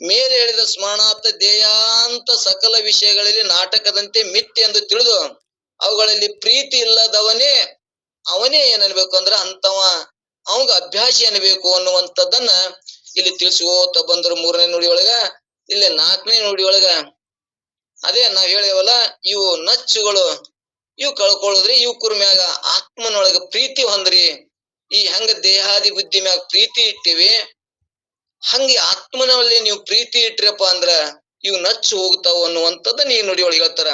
ಮೇಲೆ ಹೇಳಿದ ಸ್ಮರಣಾರ್ಥ ದೇಯಾಂತ ಸಕಲ ವಿಷಯಗಳಲ್ಲಿ ನಾಟಕದಂತೆ ಮಿಥ್ಯ ಎಂದು ತಿಳಿದು ಅವುಗಳಲ್ಲಿ ಪ್ರೀತಿ ಇಲ್ಲದವನೇ ಅವನೇ ಏನನ್ಬೇಕು ಅಂದ್ರ ಅಂತವ ಅವಂಗ ಅಭ್ಯಾಸಿ ಅನ್ಬೇಕು ಅನ್ನುವಂಥದ್ದನ್ನ ಇಲ್ಲಿ ತಿಳಿಸ್ಕೋತ ಬಂದ್ರು. 3ನೇ ನುಡಿಯೊಳಗ ಇಲ್ಲಿ 4ನೇ ನುಡಿಯೊಳಗ ಅದೇ ನಾವ್ ಹೇಳೇವಲ್ಲ, ಇವು ನಚ್ಚುಗಳು ಇವು ಕಳ್ಕೊಳ್ಳುದ್ರಿ, ಇವ್ ಕುರ್ಮ್ಯಾಗ ಆತ್ಮನೊಳಗ ಪ್ರೀತಿ ಹೊಂದ್ರಿ. ಈ ಹೆಂಗ ದೇಹಾದಿ ಬುದ್ಧಿ ಮ್ಯಾಗ ಪ್ರೀತಿ ಇಟ್ಟಿವಿ, ಹಂಗೆ ಆತ್ಮನಲ್ಲಿ ನೀವು ಪ್ರೀತಿ ಇಟ್ರಪ್ಪ ಅಂದ್ರ ಇವು ನಚ್ಚು ಹೋಗ್ತಾವ ಅನ್ನುವಂಥದ್ದನ್ನ ಈ ನುಡಿಯೊಳಗೆ ಹೇಳ್ತಾರ.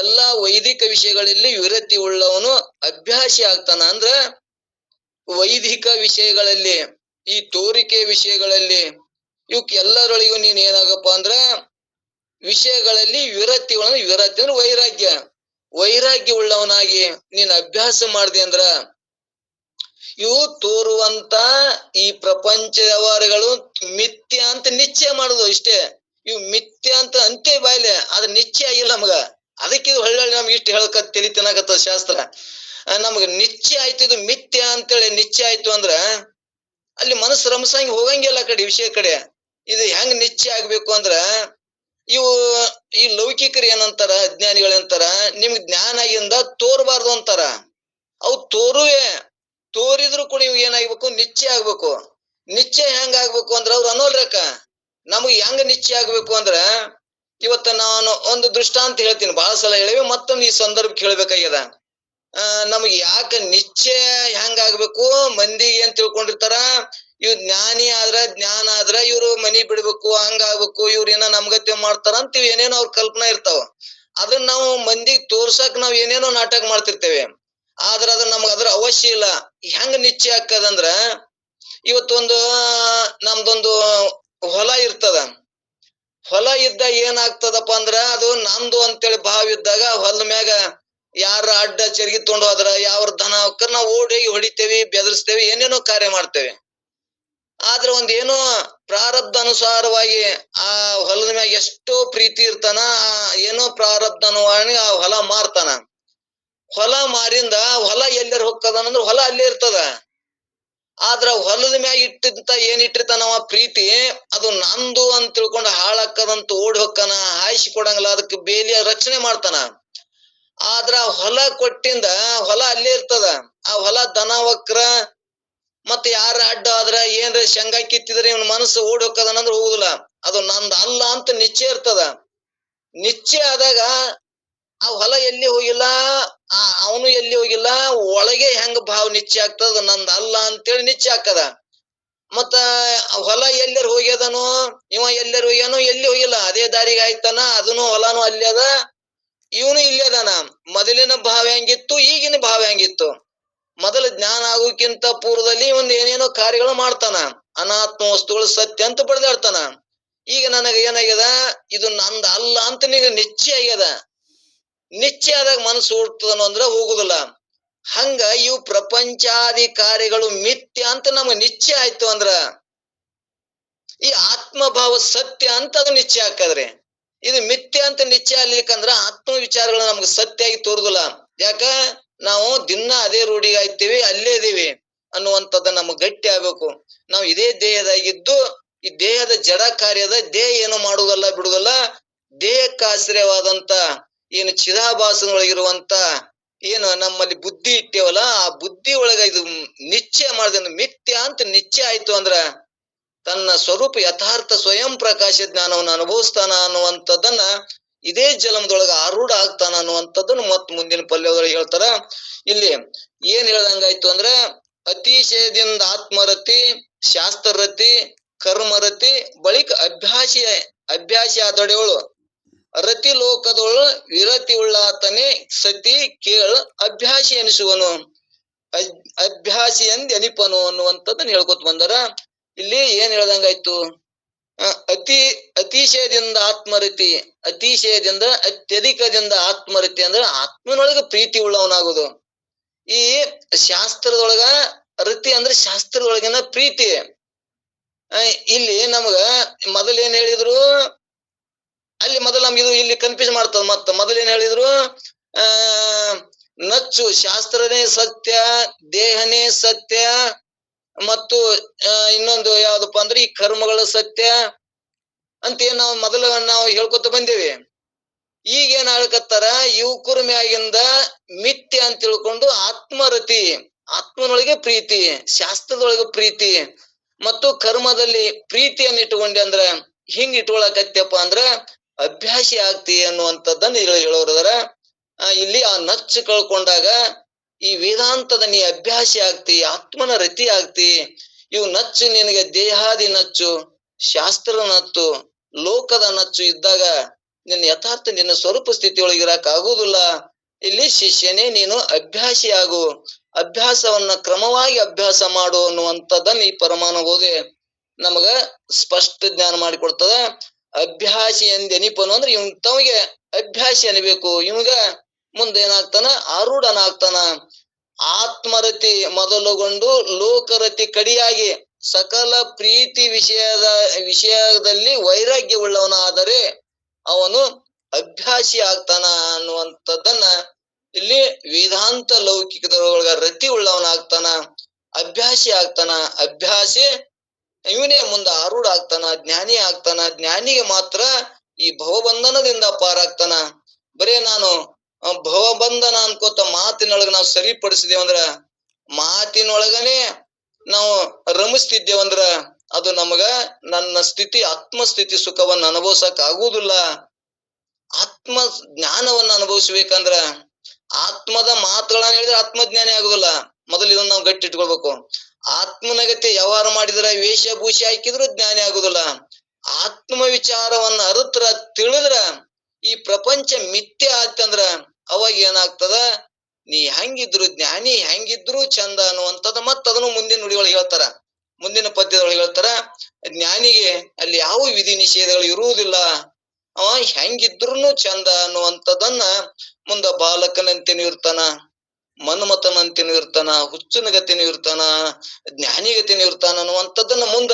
ಎಲ್ಲಾ ವೈದಿಕ ವಿಷಯಗಳಲ್ಲಿ ವಿರತಿ ಉಳ್ಳವನು ಅಭ್ಯಾಸಿ ಆಗ್ತಾನ. ಅಂದ್ರ ವೈದಿಕ ವಿಷಯಗಳಲ್ಲಿ, ಈ ತೋರಿಕೆ ವಿಷಯಗಳಲ್ಲಿ, ಇವಕ್ ಎಲ್ಲರೊಳಗೂ ನೀನ್ ಏನಾಗಪ್ಪ ಅಂದ್ರ ವಿಷಯಗಳಲ್ಲಿ ವಿರತಿ ವಿರತಿ ಅಂದ್ರೆ ವೈರಾಗ್ಯ, ವೈರಾಗ್ಯ ಉಳ್ಳವನಾಗಿ ನೀನ್ ಅಭ್ಯಾಸ ಮಾಡ್ದೆ ಅಂದ್ರ ಇವು ತೋರುವಂತ ಈ ಪ್ರಪಂಚ ವ್ಯವಹಾರಗಳು ಮಿಥ್ಯ ಅಂತ ನಿಶ್ಚಯ ಮಾಡುದು ಇಷ್ಟೇ. ಇವು ಮಿಥ್ಯ ಅಂತ ಅಂತೆ ಬಾಯ್ಲೆ, ಅದ್ರ ನಿಶ್ಚಯ ಆಗಿಲ್ಲ ನಮಗ. ಅದಕ್ಕೆ ಇದು ಹೊಳ್ಳಿ ನಮ್ಗೆ ಇಷ್ಟು ಹೇಳಕ ತಲಿ ತಿನ್ನಕತ್ತ ಶಾಸ್ತ್ರ. ನಮ್ಗ ನಿಶ್ಚಯ ಆಯ್ತು ಇದು ಮಿಥ್ಯ ಅಂತೇಳಿ ನಿಶ್ಚಯ ಆಯ್ತು ಅಂದ್ರ ಅಲ್ಲಿ ಮನಸ್ಸು ರಮಸಂಗಿ ಹೋಗಂಗಿಲ್ಲ ಕಡೆ ವಿಷಯ ಕಡೆ. ಇದು ಹೆಂಗ್ ನಿಶ್ಚಯ ಆಗ್ಬೇಕು ಅಂದ್ರ ಇವು ಈ ಲೌಕಿಕರು ಏನಂತಾರ, ಅಜ್ಞಾನಿಗಳು ಅಂತಾರ, ನಿಮ್ಗ್ ಜ್ಞಾನ ಆಗಿಂದ ತೋರ್ಬಾರ್ದು ಅಂತಾರ. ಅವು ತೋರಿದ್ರು ಕೂಡ ಇವ್ ಏನಾಗ್ಬೇಕು, ನಿಶ್ಚಯ ಆಗ್ಬೇಕು. ನಿಶ್ಚಯ ಹೆಂಗ ಆಗ್ಬೇಕು ಅಂದ್ರ ಅವ್ರು ಅನ್ನೋಲ್ರಕ್ಕ ನಮಗ್ ಹೆಂಗ ನಿಶ್ಚಯ ಆಗ್ಬೇಕು ಅಂದ್ರ, ಇವತ್ತ ನಾನು ಒಂದು ದೃಷ್ಟಾಂತ ಹೇಳ್ತೀನಿ, ಬಹಳ ಸಲ ಹೇಳಿವಿ, ಮತ್ತೊಂದು ಈ ಸಂದರ್ಭಕ್ಕೆ ಹೇಳ್ಬೇಕಾಗ್ಯದ. ನಮಗ್ ಯಾಕ ನಿಶ್ಚಯ ಹೆಂಗ ಆಗ್ಬೇಕು, ಮಂದಿಗೆ ಏನ್ ತಿಳ್ಕೊಂಡಿರ್ತಾರ, ಇವ್ ಜ್ಞಾನಿ ಆದ್ರ ಇವ್ರು ಮನಿ ಬಿಡ್ಬೇಕು, ಹಂಗ ಆಗ್ಬೇಕು, ಇವ್ರ ಏನೋ ನಮ್ಗತೆ ಮಾಡ್ತಾರ ಅಂತ ಏನೇನೋ ಅವ್ರ ಕಲ್ಪನಾ ಇರ್ತಾವ. ಅದನ್ನ ನಾವು ಮಂದಿಗೆ ತೋರ್ಸಕ್ ನಾವ್ ಏನೇನೋ ನಾಟಕ ಮಾಡ್ತಿರ್ತೇವೆ. ಆದ್ರ ಅದ ನಮ್ಗ ಅದ್ರ ಅವಶ್ಯ ಇಲ್ಲ. ಹೆಂಗ ನಿಶ್ಚಯ ಆಕ್ಕದಂದ್ರ, ಇವತ್ತೊಂದು ನಮ್ದೊಂದು ಹೊಲ ಇರ್ತದ. ಹೊಲ ಇದ್ದಾಗ ಏನಾಗ್ತದಪ್ಪ ಅಂದ್ರ ಅದು ನಂದು ಅಂತೇಳಿ ಭಾವ ಇದ್ದಾಗ ಹೊಲದ ಮ್ಯಾಗ ಯಾರ ಅಡ್ಡ ಚರ್ಗಿ ತಗೊಂಡು ಹೋದ್ರ, ಯಾವ ದನ ಹೋಗ್ತಾರ, ನಾವು ಓಡಿ ಹೊಡಿತೇವಿ, ಬೆದರ್ಸ್ತೇವಿ, ಏನೇನೋ ಕಾರ್ಯ ಮಾಡ್ತೇವೆ. ಆದ್ರ ಒಂದೇನೋ ಪ್ರಾರಬ್ಧ ಅನುಸಾರವಾಗಿ ಆ ಹೊಲದ ಮ್ಯಾಗ ಎಷ್ಟೋ ಪ್ರೀತಿ ಇರ್ತಾನ, ಏನೋ ಪ್ರಾರಬ್ಧ ಅನುವಾಣಿ ಆ ಹೊಲ ಮಾರ್ತಾನ. ಹೊಲ ಮಾರಿಂದ ಹೊಲ ಎಲ್ಲರ ಹೊಕ್ಕದನಂದ್ರ ಹೊಲ ಅಲ್ಲೇ ಇರ್ತದ. ಆದ್ರ ಹೊಲದ ಮ್ಯಾಗ ಇಟ್ಟಿದ್ದ ಏನ್ ಇಟ್ಟಿರ್ತಾನವ ಪ್ರೀತಿ, ಅದು ನಂದು ಅಂತ ತಿಳ್ಕೊಂಡು ಹಾಳಾಕ್ಕದಂತ ಓಡಿ ಹೊಕ್ಕನ, ಹಾಯಿಸಿ ಕೊಡಂಗಿಲ್ಲ, ಅದಕ್ಕೆ ಬೇಲಿಯ ರಕ್ಷಣೆ ಮಾಡ್ತಾನ. ಆದ್ರ ಹೊಲ ಕೊಟ್ಟಿಂದ ಹೊಲ ಅಲ್ಲೇ ಇರ್ತದ. ಆ ಹೊಲ ದನ ವಕ್ರ ಮತ್ತೆ ಯಾರ ಅಡ್ಡ ಆದ್ರ ಏನ್ರ ಶೇಂಗಾ ಕಿತ್ತಿದ್ರೆ ಇವನ್ ಮನಸ್ಸು ಓಡಿ ಹೋಕ್ಕದನಂದ್ರ ಹೋಗುದಿಲ್ಲ. ಅದು ನಂದ ಅಲ್ಲ ಅಂತ ನಿಶ್ಚಯ ಇರ್ತದ. ನಿಶ್ಚಯ ಆದಾಗ ಆ ಹೊಲ ಎಲ್ಲಿ ಹೋಗಿಲ್ಲ, ಅವನು ಎಲ್ಲಿ ಹೋಗಿಲ್ಲ, ಒಳಗೆ ಹೆಂಗ ಭಾವ ನಿಶ್ಚಯ ಆಗ್ತದ, ನಂದ ಅಲ್ಲ ಅಂತೇಳಿ ನಿಶ್ಚಯ ಆಗ್ತದ. ಮತ್ತ ಹೊಲ ಎಲ್ಲರ ಹೋಗ್ಯದನು, ಇವ ಎಲ್ಲರ ಹೋಗ್ಯಾನು, ಎಲ್ಲಿ ಹೋಗಿಲ್ಲ, ಅದೇ ದಾರಿಗೆ ಆಯ್ತಾನ, ಅದನ್ನು ಹೊಲಾನು ಅಲ್ಲಿ ಅದ, ಇವನು ಇಲ್ಲಿ ಅದಾನ. ಮೊದಲಿನ ಭಾವ ಹೆಂಗಿತ್ತು, ಈಗಿನ ಭಾವ ಹೆಂಗಿತ್ತು. ಮೊದಲ ಜ್ಞಾನ ಆಗೋಕ್ಕಿಂತ ಪೂರ್ವದಲ್ಲಿ ಒಂದು ಏನೇನೋ ಕಾರ್ಯಗಳು ಮಾಡ್ತಾನ, ಅನಾತ್ಮ ವಸ್ತುಗಳು ಸತ್ಯ ಅಂತ ಬಡ್ದಾಡ್ತಾನ. ಈಗ ನನಗ ಏನಾಗ್ಯದ, ಇದು ನಂದ ಅಲ್ಲ ಅಂತ ನಿನಗೆ ನಿಶ್ಚಯ ಆಗ್ಯದ. ನಿಶ್ಚಯ ಆದಾಗ ಮನಸ್ಸು ಓಡ್ತದನು ಅಂದ್ರ ಹೋಗುದಿಲ್ಲ. ಹಂಗ ಇವು ಪ್ರಪಂಚಾದಿ ಕಾರ್ಯಗಳು ಮಿಥ್ಯ ಅಂತ ನಮ್ಗೆ ನಿಶ್ಚಯ ಆಯ್ತು ಅಂದ್ರ ಈ ಆತ್ಮಭಾವ ಸತ್ಯ ಅಂತ ಅದು ನಿಶ್ಚಯ ಹಾಕದ್ರಿ. ಇದು ಮಿಥ್ಯ ಅಂತ ನಿಶ್ಚಯ ಆಗ್ಲಿಕ್ಕಂದ್ರ ಆತ್ಮ ವಿಚಾರಗಳು ನಮ್ಗೆ ಸತ್ಯ ಆಗಿ ತೋರುದಿಲ್ಲ. ಯಾಕ, ನಾವು ದಿನ ಅದೇ ರೂಢಿಗೆ ಆಯ್ತೀವಿ, ಅಲ್ಲೇ ಇದೀವಿ ಅನ್ನುವಂಥದ್ದು ನಮಗ್ ಗಟ್ಟಿ ಆಗ್ಬೇಕು. ನಾವು ಇದೇ ದೇಹದಾಗಿದ್ದು ಈ ದೇಹದ ಜಡ ಕಾರ್ಯದ ದೇಹ ಏನು ಮಾಡುವುದಲ್ಲ ಬಿಡುವುದಲ್ಲ, ದೇಹಕ್ಕಾಶ್ರಯವಾದಂತ ಏನು ಚಿದಾಭಾಸನೊಳಗಿರುವಂತ ಏನು ನಮ್ಮಲ್ಲಿ ಬುದ್ಧಿ ಇಟ್ಟೇವಲ್ಲ, ಆ ಬುದ್ಧಿ ಒಳಗ ಇದು ನಿಶ್ಚಯ ಮಾಡಿದ ಮಿಥ್ಯ ಅಂತ ನಿಶ್ಚಯ ಆಯ್ತು ಅಂದ್ರ ತನ್ನ ಸ್ವರೂಪ ಯಥಾರ್ಥ ಸ್ವಯಂ ಪ್ರಕಾಶ ಜ್ಞಾನವನ್ನು ಅನುಭವಿಸ್ತಾನ ಅನ್ನುವಂಥದ್ದನ್ನ, ಇದೇ ಜಲಮದೊಳಗ ಆರೂಢ ಆಗ್ತಾನ ಅನ್ನುವಂಥದ್ದನ್ನು ಮತ್ ಮುಂದಿನ ಪಲ್ಯದೊಳಗೆ ಹೇಳ್ತಾರ. ಇಲ್ಲಿ ಏನ್ ಹೇಳ್ದಂಗಾಯ್ತು ಅಂದ್ರೆ, ಅತಿಶಯದಿಂದ ಆತ್ಮರತಿ, ಶಾಸ್ತ್ರರತಿ, ಕರ್ಮರತಿ, ಬಳಿಕ ಅಭ್ಯಾಸಿ ಆದೊಡೆಯವಳು ರತಿ ಲೋಕದೊಳು ವಿರತಿ ಉಳ್ಳಾತನೇ ಸತಿ ಕೇಳ ಅಭ್ಯಾಸಿ ಎನಿಸುವನು, ಅಭ್ಯಾಸಿ ಎಂದ್ ಎನಿಪನು ಅನ್ನುವಂಥದ್ದನ್ನ ಹೇಳ್ಕೊತ ಬಂದಾರ. ಇಲ್ಲಿ ಏನ್ ಹೇಳ್ದಂಗಾಯ್ತು, ಅತಿಶಯದಿಂದ ಆತ್ಮರತಿ, ಅತಿಶಯದಿಂದ ಅತ್ಯಧಿಕದಿಂದ ಆತ್ಮರತಿ ಅಂದ್ರೆ ಆತ್ಮನೊಳಗ ಪ್ರೀತಿ ಉಳ್ಳವನಾಗುದು. ಈ ಶಾಸ್ತ್ರದೊಳಗ ರತಿ ಅಂದ್ರೆ ಶಾಸ್ತ್ರದೊಳಗಿನ ಪ್ರೀತಿ. ಇಲ್ಲಿ ನಮಗ ಮೊದಲೇನ್ ಹೇಳಿದ್ರು, ಅಲ್ಲಿ ಮೊದಲು ನಮ್ಗೆ ಇದು ಇಲ್ಲಿ ಕನ್ಫ್ಯೂಸ್ ಮಾಡ್ತದ. ಮತ್ತ ಮೊದಲೇನ್ ಹೇಳಿದ್ರು, ನಚ್ಚು ಶಾಸ್ತ್ರನೇ ಸತ್ಯ, ದೇಹನೇ ಸತ್ಯ, ಮತ್ತು ಇನ್ನೊಂದು ಯಾವ್ದಪ್ಪ ಅಂದ್ರೆ ಈ ಕರ್ಮಗಳ ಸತ್ಯ ಅಂತ ಏನ್ ನಾವು ಮೊದಲು ಹೇಳ್ಕೊತ ಬಂದೇವಿ. ಈಗೇನ್ ಆಳ್ಕತ್ತಾರ, ಯುವಕರ ಮ್ಯಾಗಿಂದ ಮಿಥ್ಯ ಅಂತ ತಿಳ್ಕೊಂಡು ಆತ್ಮರತಿ, ಆತ್ಮನೊಳಗೆ ಪ್ರೀತಿ, ಶಾಸ್ತ್ರದೊಳಗೆ ಪ್ರೀತಿ ಮತ್ತು ಕರ್ಮದಲ್ಲಿ ಪ್ರೀತಿಯನ್ನು ಇಟ್ಟುಕೊಂಡೆ ಅಂದ್ರ ಹಿಂಗ್ ಇಟ್ಕೊಳಕತ್ಯಪ್ಪ ಅಂದ್ರ ಅಭ್ಯಾಸಿ ಆಗ್ತಿ ಅನ್ನುವಂಥದ್ದನ್ನ ಹೇಳೋರದಾರ. ಇಲ್ಲಿ ಆ ನಚ್ಚು ಕಳ್ಕೊಂಡಾಗ ಈ ವೇದಾಂತದ ನೀ ಅಭ್ಯಾಸಿ ಆಗ್ತಿ, ಆತ್ಮನ ರತಿ ಆಗ್ತಿ. ಇವು ನಚ್ಚು ನಿನಗೆ ದೇಹಾದಿ ನಚ್ಚು, ಶಾಸ್ತ್ರ ನಚ್ಚು, ಲೋಕದ ನಚ್ಚು ಇದ್ದಾಗ ನಿನ್ನ ಯಥಾರ್ಥ ನಿನ್ನ ಸ್ವರೂಪ ಸ್ಥಿತಿಯೊಳಗಿರಕ್ ಆಗುದಿಲ್ಲ. ಇಲ್ಲಿ ಶಿಷ್ಯನೇ ನೀನು ಅಭ್ಯಾಸಿ ಆಗು, ಅಭ್ಯಾಸವನ್ನ ಕ್ರಮವಾಗಿ ಅಭ್ಯಾಸ ಮಾಡು ಅನ್ನುವಂಥದ್ದನ್ನ ಈ ಪರಮಾನು ಬೋಧೆ ನಮಗ ಸ್ಪಷ್ಟ ಜ್ಞಾನ ಮಾಡಿಕೊಡ್ತದ. ಅಭ್ಯಾಸಿ ಎಂದೆನಿಪನು ಅಂದ್ರೆ ತಮಗೆ ಅಭ್ಯಾಸಿ ಅನ್ಬೇಕು. ಇವಾಗ ಮುಂದೆ ಏನಾಗ್ತಾನ, ಆರೂಢನಾಗ್ತಾನ. ಆತ್ಮರತಿ ಮೊದಲುಗೊಂಡು ಲೋಕರತಿ ಕಡಿಯಾಗಿ ಸಕಲ ಪ್ರೀತಿ ವಿಷಯದಲ್ಲಿ ವೈರಾಗ್ಯ ಉಳ್ಳವನಾದರೆ ಅವನು ಅಭ್ಯಾಸಿ ಆಗ್ತಾನ ಅನ್ನುವಂಥದ್ದನ್ನ ಇಲ್ಲಿ ವೇದಾಂತ ಲೌಕಿಕದೊಳಗ ರತಿ ಉಳ್ಳವನಾಗ್ತಾನ, ಅಭ್ಯಾಸಿ ಆಗ್ತಾನ. ಅಭ್ಯಾಸಿ ಇವನೇ ಮುಂದೆ ಆರೂಢ ಆಗ್ತಾನ, ಜ್ಞಾನಿ ಆಗ್ತಾನ. ಜ್ಞಾನಿಗೆ ಮಾತ್ರ ಈ ಭವಬಂಧನದಿಂದ ಪಾರಾಗ್ತಾನ. ಬರೇ ನಾನು ಭವಬಂಧನ ಅನ್ಕೋತ ಮಾತಿನೊಳಗ ನಾವು ಸರಿಪಡಿಸಿದೇವಂದ್ರ, ಮಾತಿನೊಳಗನೆ ನಾವು ರಮಿಸ್ತಿದ್ದೇವಂದ್ರ ಅದು ನಮಗ ನನ್ನ ಸ್ಥಿತಿ ಆತ್ಮಸ್ಥಿತಿ ಸುಖವನ್ನ ಅನುಭವಿಸಕ್ ಆಗುವುದಿಲ್ಲ. ಆತ್ಮ ಜ್ಞಾನವನ್ನ ಅನುಭವಿಸ್ಬೇಕಂದ್ರ ಆತ್ಮದ ಮಾತುಗಳನ್ನ ಹೇಳಿದ್ರೆ ಆತ್ಮಜ್ಞಾನಿ ಆಗುದಿಲ್ಲ. ಮೊದಲು ಇದನ್ನ ನಾವು ಗಟ್ಟಿ ಇಟ್ಕೊಳ್ಬೇಕು. ಆತ್ಮನಗತೆ ವ್ಯವಹಾರ ಮಾಡಿದ್ರ, ವೇಷಭೂಷಿ ಹಾಕಿದ್ರು ಜ್ಞಾನಿ ಆಗುದಿಲ್ಲ. ಆತ್ಮ ವಿಚಾರವನ್ನ ಅರಿತ್ರ ತಿಳಿದ್ರ ಈ ಪ್ರಪಂಚ ಮಿಥ್ಯ ಆಯ್ತಂದ್ರ ಅವಾಗ ಏನಾಗ್ತದ, ನೀ ಹೆಂಗಿದ್ರು ಜ್ಞಾನಿ, ಹೆಂಗಿದ್ರು ಚಂದ ಅನ್ನುವಂಥದ್ದು. ಮತ್ತ ಅದನ್ನು ಮುಂದಿನ ನುಡಿಯೊಳಗೆ ಹೇಳ್ತಾರ, ಮುಂದಿನ ಪದ್ಯದೊಳಗೆ ಹೇಳ್ತಾರ, ಜ್ಞಾನಿಗೆ ಅಲ್ಲಿ ಯಾವ ವಿಧಿ ನಿಷೇಧಗಳು ಇರುವುದಿಲ್ಲ, ಅವ ಹೆಂಗಿದ್ರು ಚಂದ ಅನ್ನುವಂಥದ್ದನ್ನ ಮುಂದ ಬಾಲಕನಂತೆನೂ ಇರ್ತಾನ, ಮನ್ಮಥನಂತೆನೂ ಇರ್ತಾನ, ಹುಚ್ಚನಗತೆನೂ ಇರ್ತಾನ, ಜ್ಞಾನಿಗತೆನೂ ಇರ್ತಾನ ಅನ್ನುವಂಥದ್ದನ್ನ ಮುಂದ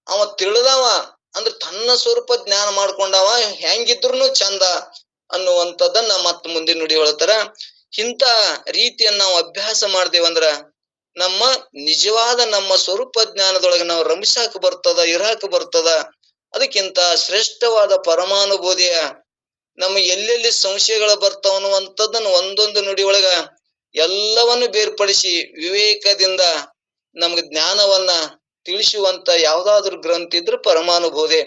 ಅವ ತಿಳಿದವ ಅಂದ್ರೆ ತನ್ನ ಸ್ವರೂಪ ಜ್ಞಾನ ಮಾಡ್ಕೊಂಡವ ಹೆಂಗಿದ್ರು ಚಂದ ಅನ್ನುವಂಥದ್ದನ್ನ ಮತ್ ಮುಂದಿನ ನುಡಿ ಹೇಳ್ತಾರ. ಇಂಥ ರೀತಿಯನ್ನ ನಾವು ಅಭ್ಯಾಸ ಮಾಡ್ದೇವಂದ್ರ ನಮ್ಮ ನಿಜವಾದ ನಮ್ಮ ಸ್ವರೂಪ ಜ್ಞಾನದೊಳಗೆ ನಾವು ರಮಿಸಾಕ ಬರ್ತದ, ಇರಾಕ ಬರ್ತದ. ಅದಕ್ಕಿಂತ ಶ್ರೇಷ್ಠವಾದ ಪರಮಾನುಭೂತಿಯ ನಮ್ಮ ಎಲ್ಲೆಲ್ಲಿ ಸಂಶಯಗಳು ಬರ್ತಾವ ಅನ್ನುವಂಥದ್ದನ್ನು ಒಂದೊಂದು ನುಡಿಯೊಳಗ ಎಲ್ಲವನ್ನು ಬೇರ್ಪಡಿಸಿ ವಿವೇಕದಿಂದ ನಮ್ಗೆ ಜ್ಞಾನವನ್ನ ತಿಳಿಸುವಂತ ಯಾವ್ದಾದ್ರು ಗ್ರಂಥ ಇದ್ರೆ ಪರಮಾನುಭೂತಿ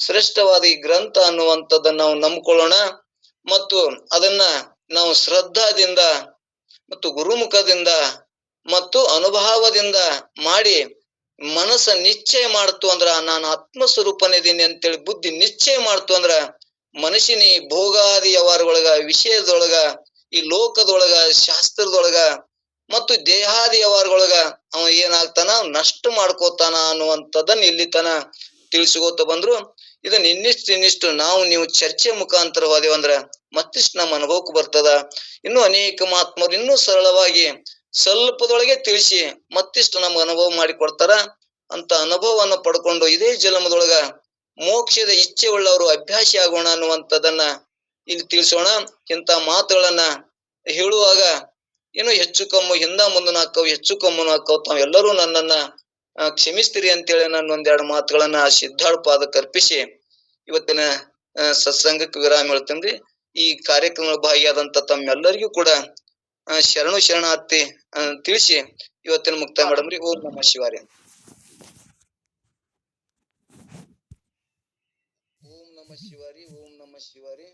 ಶ್ರೇಷ್ಠವಾದ ಈ ಗ್ರಂಥ ಅನ್ನುವಂಥದ್ದನ್ನ ನಾವು ನಂಬ್ಕೊಳ್ಳೋಣ. ಮತ್ತು ಅದನ್ನ ನಾವು ಶ್ರದ್ಧಾದಿಂದ ಮತ್ತು ಗುರುಮುಖದಿಂದ ಮತ್ತು ಅನುಭವದಿಂದ ಮಾಡಿ ಮನಸ್ಸ ನಿಶ್ಚಯ ಮಾಡ್ತು ಅಂದ್ರ ನಾನು ಆತ್ಮಸ್ವರೂಪನಿದ್ದೀನಿ ಅಂತೇಳಿ ಬುದ್ಧಿ ನಿಶ್ಚಯ ಮಾಡ್ತು ಅಂದ್ರ ಮನುಷ್ಯನ ಈ ಭೋಗಾದಿ ವ್ಯವಹಾರದೊಳಗ, ವಿಷಯದೊಳಗ, ಈ ಲೋಕದೊಳಗ, ಶಾಸ್ತ್ರದೊಳಗ ಮತ್ತು ದೇಹಾದಿ ವ್ಯವಹಾರದೊಳಗ ಅವ ಏನಾಗ್ತಾನ, ನಷ್ಟ ಮಾಡ್ಕೋತಾನ ಅನ್ನುವಂಥದ್ದನ್ನ ಇಲ್ಲಿ ತನ ತಿಳಿಸ್ಕೋತ ಬಂದ್ರು. ಇದನ್ನ ಇನ್ನಿಷ್ಟು ನಾವು ನೀವು ಚರ್ಚೆ ಮುಖಾಂತರ ಹೋದೇವಂದ್ರ ಮತ್ತಿಷ್ಟು ನಮ್ಮ ಅನುಭವಕ್ಕೆ ಬರ್ತದ. ಇನ್ನು ಅನೇಕ ಮಹಾತ್ಮರು ಇನ್ನೂ ಸರಳವಾಗಿ ಸ್ವಲ್ಪದೊಳಗೆ ತಿಳಿಸಿ ಮತ್ತಿಷ್ಟು ನಮ್ಗೆ ಅನುಭವ ಮಾಡಿ ಕೊಡ್ತಾರ. ಅಂತ ಅನುಭವವನ್ನು ಪಡ್ಕೊಂಡು ಇದೇ ಜನ್ಮದೊಳಗ ಮೋಕ್ಷದ ಇಚ್ಛೆ ಉಳ್ಳವರು ಅಭ್ಯಾಸಿ ಆಗೋಣ ಅನ್ನುವಂಥದ್ದನ್ನ ಇಲ್ಲಿ ತಿಳಿಸೋಣ. ಇಂಥ ಮಾತುಗಳನ್ನ ಹೇಳುವಾಗ ಏನು ಹೆಚ್ಚು ಕಮ್ಮು ಹಿಂದ ಮುಂದನ ಹಾಕವು, ಹೆಚ್ಚು ಕಮ್ಮನು ಹಾಕವು. ತಾವೆಲ್ಲರೂ ನನ್ನನ್ನ ಕ್ಷಮಿಸ್ತೀರಿ ಅಂತೇಳಿ ನಾನು ಒಂದೆರಡು ಮಾತುಗಳನ್ನ ಸಿದ್ಧಾಳ ಪಾದಕ್ಕೆ ಅರ್ಪಿಸಿ ಇವತ್ತಿನ ಸತ್ಸಂಗಕ್ಕೆ ವಿರಾಮ ಹೇಳ್ತೇನ್ರಿ. ಈ ಕಾರ್ಯಕ್ರಮ ಭಾಗಿಯಾದಂತ ತಮ್ಮೆಲ್ಲರಿಗೂ ಕೂಡ ಶರಣು ಶರಣಾರ್ಥಿ ತಿಳಿಸಿ ಇವತ್ತಿನ ಮುಕ್ತಾಯ ಮಾಡಮ್ರಿ. ಓಂ ನಮಃ ಶಿವಾಯ. ಓಂ ನಮಃ ಶಿವಾರಿ. ಓಂ ನಮಃ ಶಿವಾರಿ.